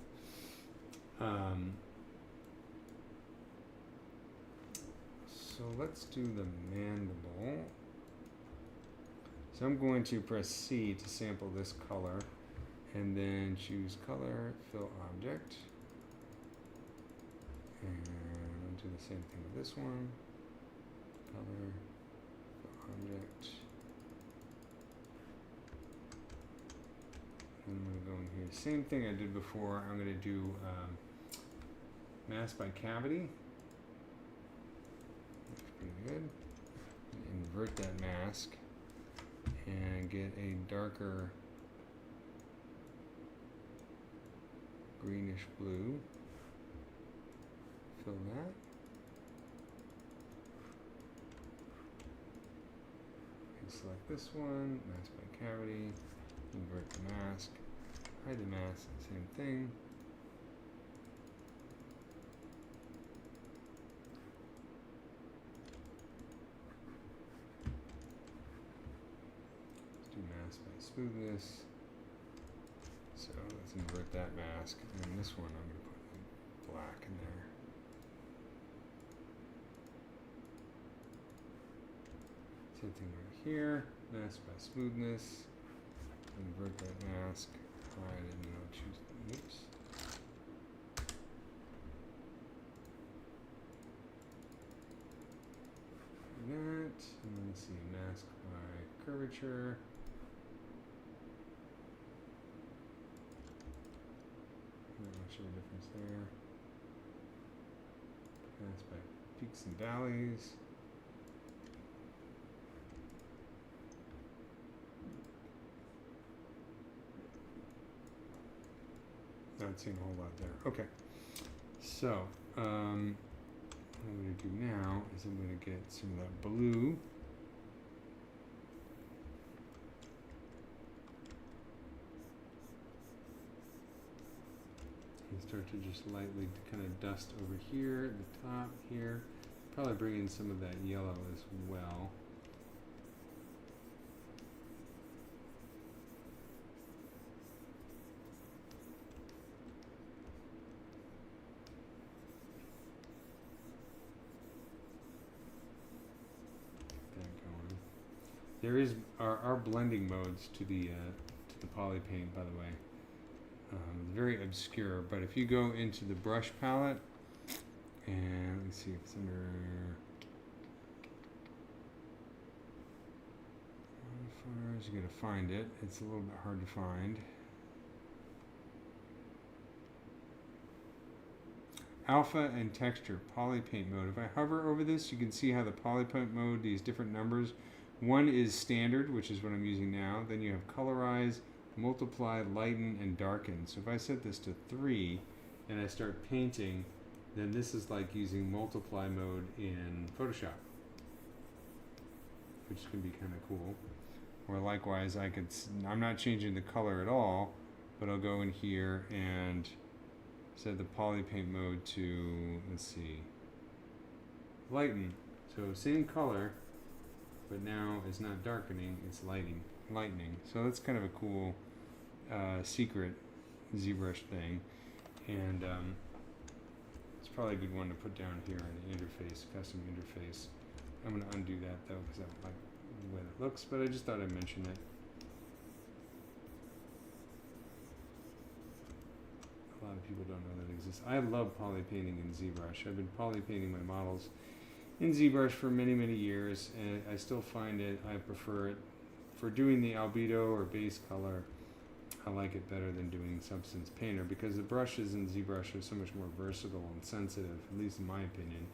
So let's do the mandible. So I'm going to press C to sample this color, and then choose color, fill object, and I'll do the same thing with this one. Color, object. And I'm going to go in here. Same thing I did before. I'm going to do mask by cavity. That's pretty good. Invert that mask and get a darker greenish blue. Fill that. Select this one, mask by cavity, invert the mask, hide the mask, same thing. Let's do mask by smoothness. So let's invert that mask, and this one I'm going to put black in there. Same thing right here, mask by smoothness, invert that mask, hide, and then I'll choose the oops. That, and then let's see, mask by curvature. Not much of a difference there. Mask by peaks and valleys. Not seeing a whole lot there. Okay, so what I'm going to do now is I'm going to get some of that blue. And start to just lightly kind of dust over here at the top here. Probably bring in some of that yellow as well. There is our blending modes to the poly paint, by the way. Very obscure, but if you go into the brush palette, and let me see if it's under modifiers, you're gonna find it. It's a little bit hard to find. Alpha and texture, poly paint mode. If I hover over this, you can see how the poly paint mode, these different numbers. One is standard, which is what I'm using now. Then you have colorize, multiply, lighten, and darken. So if I set this to 3 and I start painting, then this is like using multiply mode in Photoshop, which can be kind of cool. Or likewise, I'm not changing the color at all, but I'll go in here and set the poly paint mode to, let's see, lighten. So same color, but now it's not darkening, it's lightening. So that's kind of a cool secret ZBrush thing. And it's probably a good one to put down here in the interface, custom interface. I'm going to undo that though, because I don't like the way it looks, but I just thought I'd mention it. A lot of people don't know that exists. I love poly painting in ZBrush. I've been poly painting my models in ZBrush for many, many years, and I still find I prefer it for doing the albedo or base color. I like it better than doing Substance Painter because the brushes in ZBrush are so much more versatile and sensitive, at least in my opinion.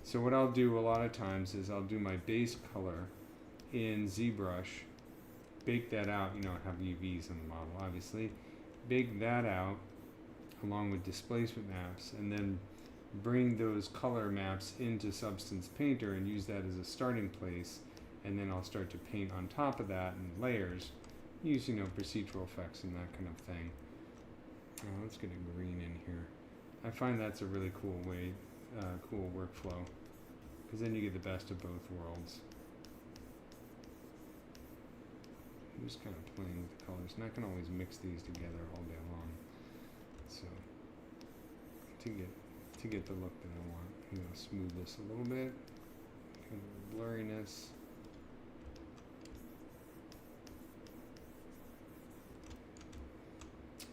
So what I'll do a lot of times is I'll do my base color in ZBrush, bake that out, have UVs on the model, obviously, bake that out along with displacement maps, and then bring those color maps into Substance Painter and use that as a starting place, and then I'll start to paint on top of that in layers, use procedural effects and that kind of thing. Let's get a green in here. I find that's a really cool way, cool workflow, because then you get the best of both worlds. I'm just kind of playing with the colors, and I can always mix these together all day long. So to get the look that I want, I'm going to smooth this a little bit, kind of blurriness.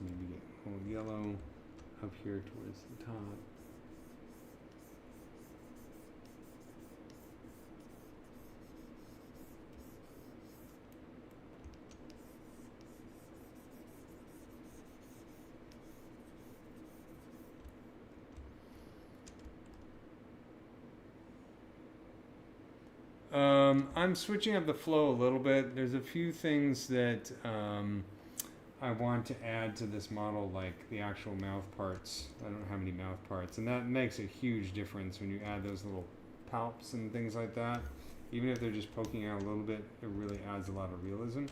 Maybe get a little yellow up here towards the top. I'm switching up the flow a little bit. There's a few things that I want to add to this model, like the actual mouth parts. I don't have any mouth parts, and that makes a huge difference when you add those little palps and things like that. Even if they're just poking out a little bit, it really adds a lot of realism.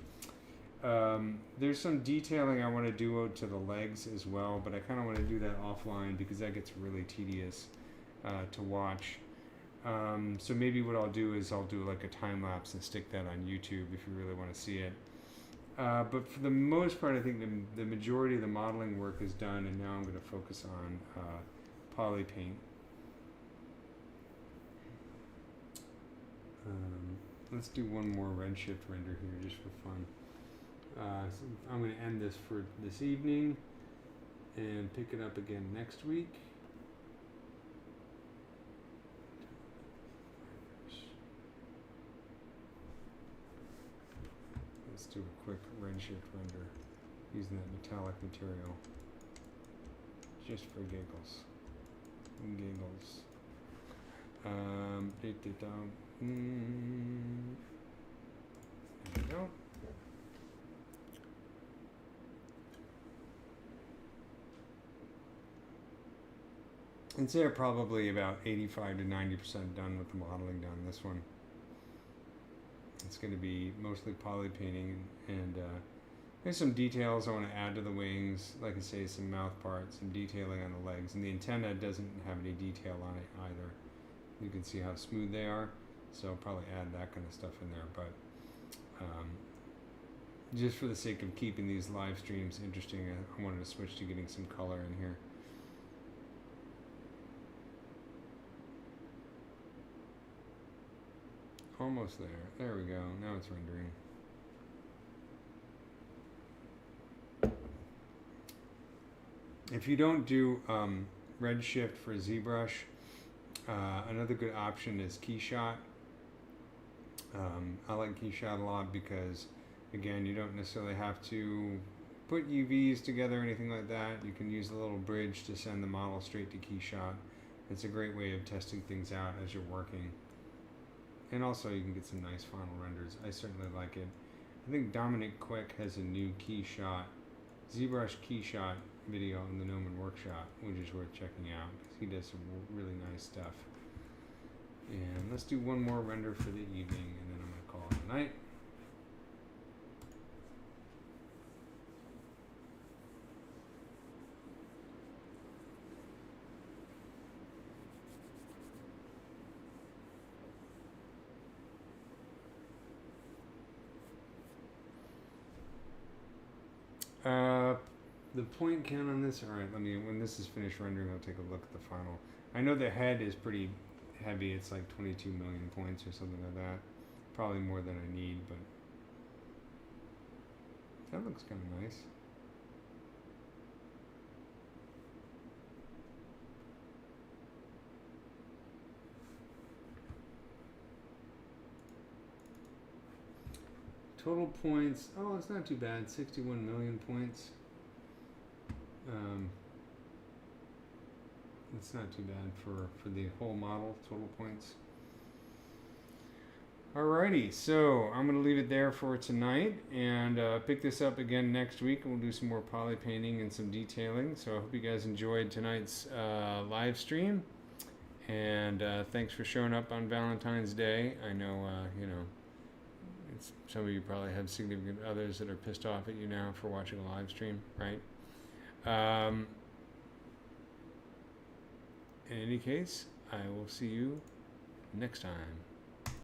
There's some detailing I want to do to the legs as well, but I kind of want to do that offline because that gets really tedious to watch. So maybe what I'll do is I'll do like a time lapse and stick that on YouTube if you really want to see it. But for the most part, I think the majority of the modeling work is done, and now I'm going to focus on poly paint. Let's do one more redshift render here just for fun. So I'm going to end this for this evening and pick it up again next week. Let's do a quick redshift render using that metallic material just for giggles. Giggles. There we go. I'd say I'm probably about 85 to 90% done with the modeling done. This one. It's going to be mostly poly painting, and there's some details I want to add to the wings, like I say, some mouth parts, some detailing on the legs, and the antenna doesn't have any detail on it either. You can see how smooth they are, so I'll probably add that kind of stuff in there, but just for the sake of keeping these live streams interesting, I wanted to switch to getting some color in here. Almost there. There we go. Now it's rendering. If you don't do redshift for ZBrush, another good option is Keyshot. I like Keyshot a lot because, again, you don't necessarily have to put UVs together or anything like that, you can use the little bridge to send the model straight to KeyShot. It's a great way of testing things out as you're working. And also you can get some nice final renders. I certainly like it. I think Dominic Quick has a new KeyShot, ZBrush KeyShot video in the Gnomon Workshop, which is worth checking out because he does some really nice stuff. And let's do one more render for the evening, and then I'm going to call it a night. The point count on this, alright, when this is finished rendering, I'll take a look at the final. I know the head is pretty heavy, it's like 22 million points or something like that. Probably more than I need, but that looks kind of nice. Total points, oh, it's not too bad, 61 million points. It's not too bad for the whole model, total points. Alrighty, so I'm going to leave it there for tonight and pick this up again next week. We'll do some more poly painting and some detailing. So I hope you guys enjoyed tonight's live stream. And thanks for showing up on Valentine's Day. I know, you know, some of you probably have significant others that are pissed off at you now for watching a live stream, right? In any case, I will see you next time.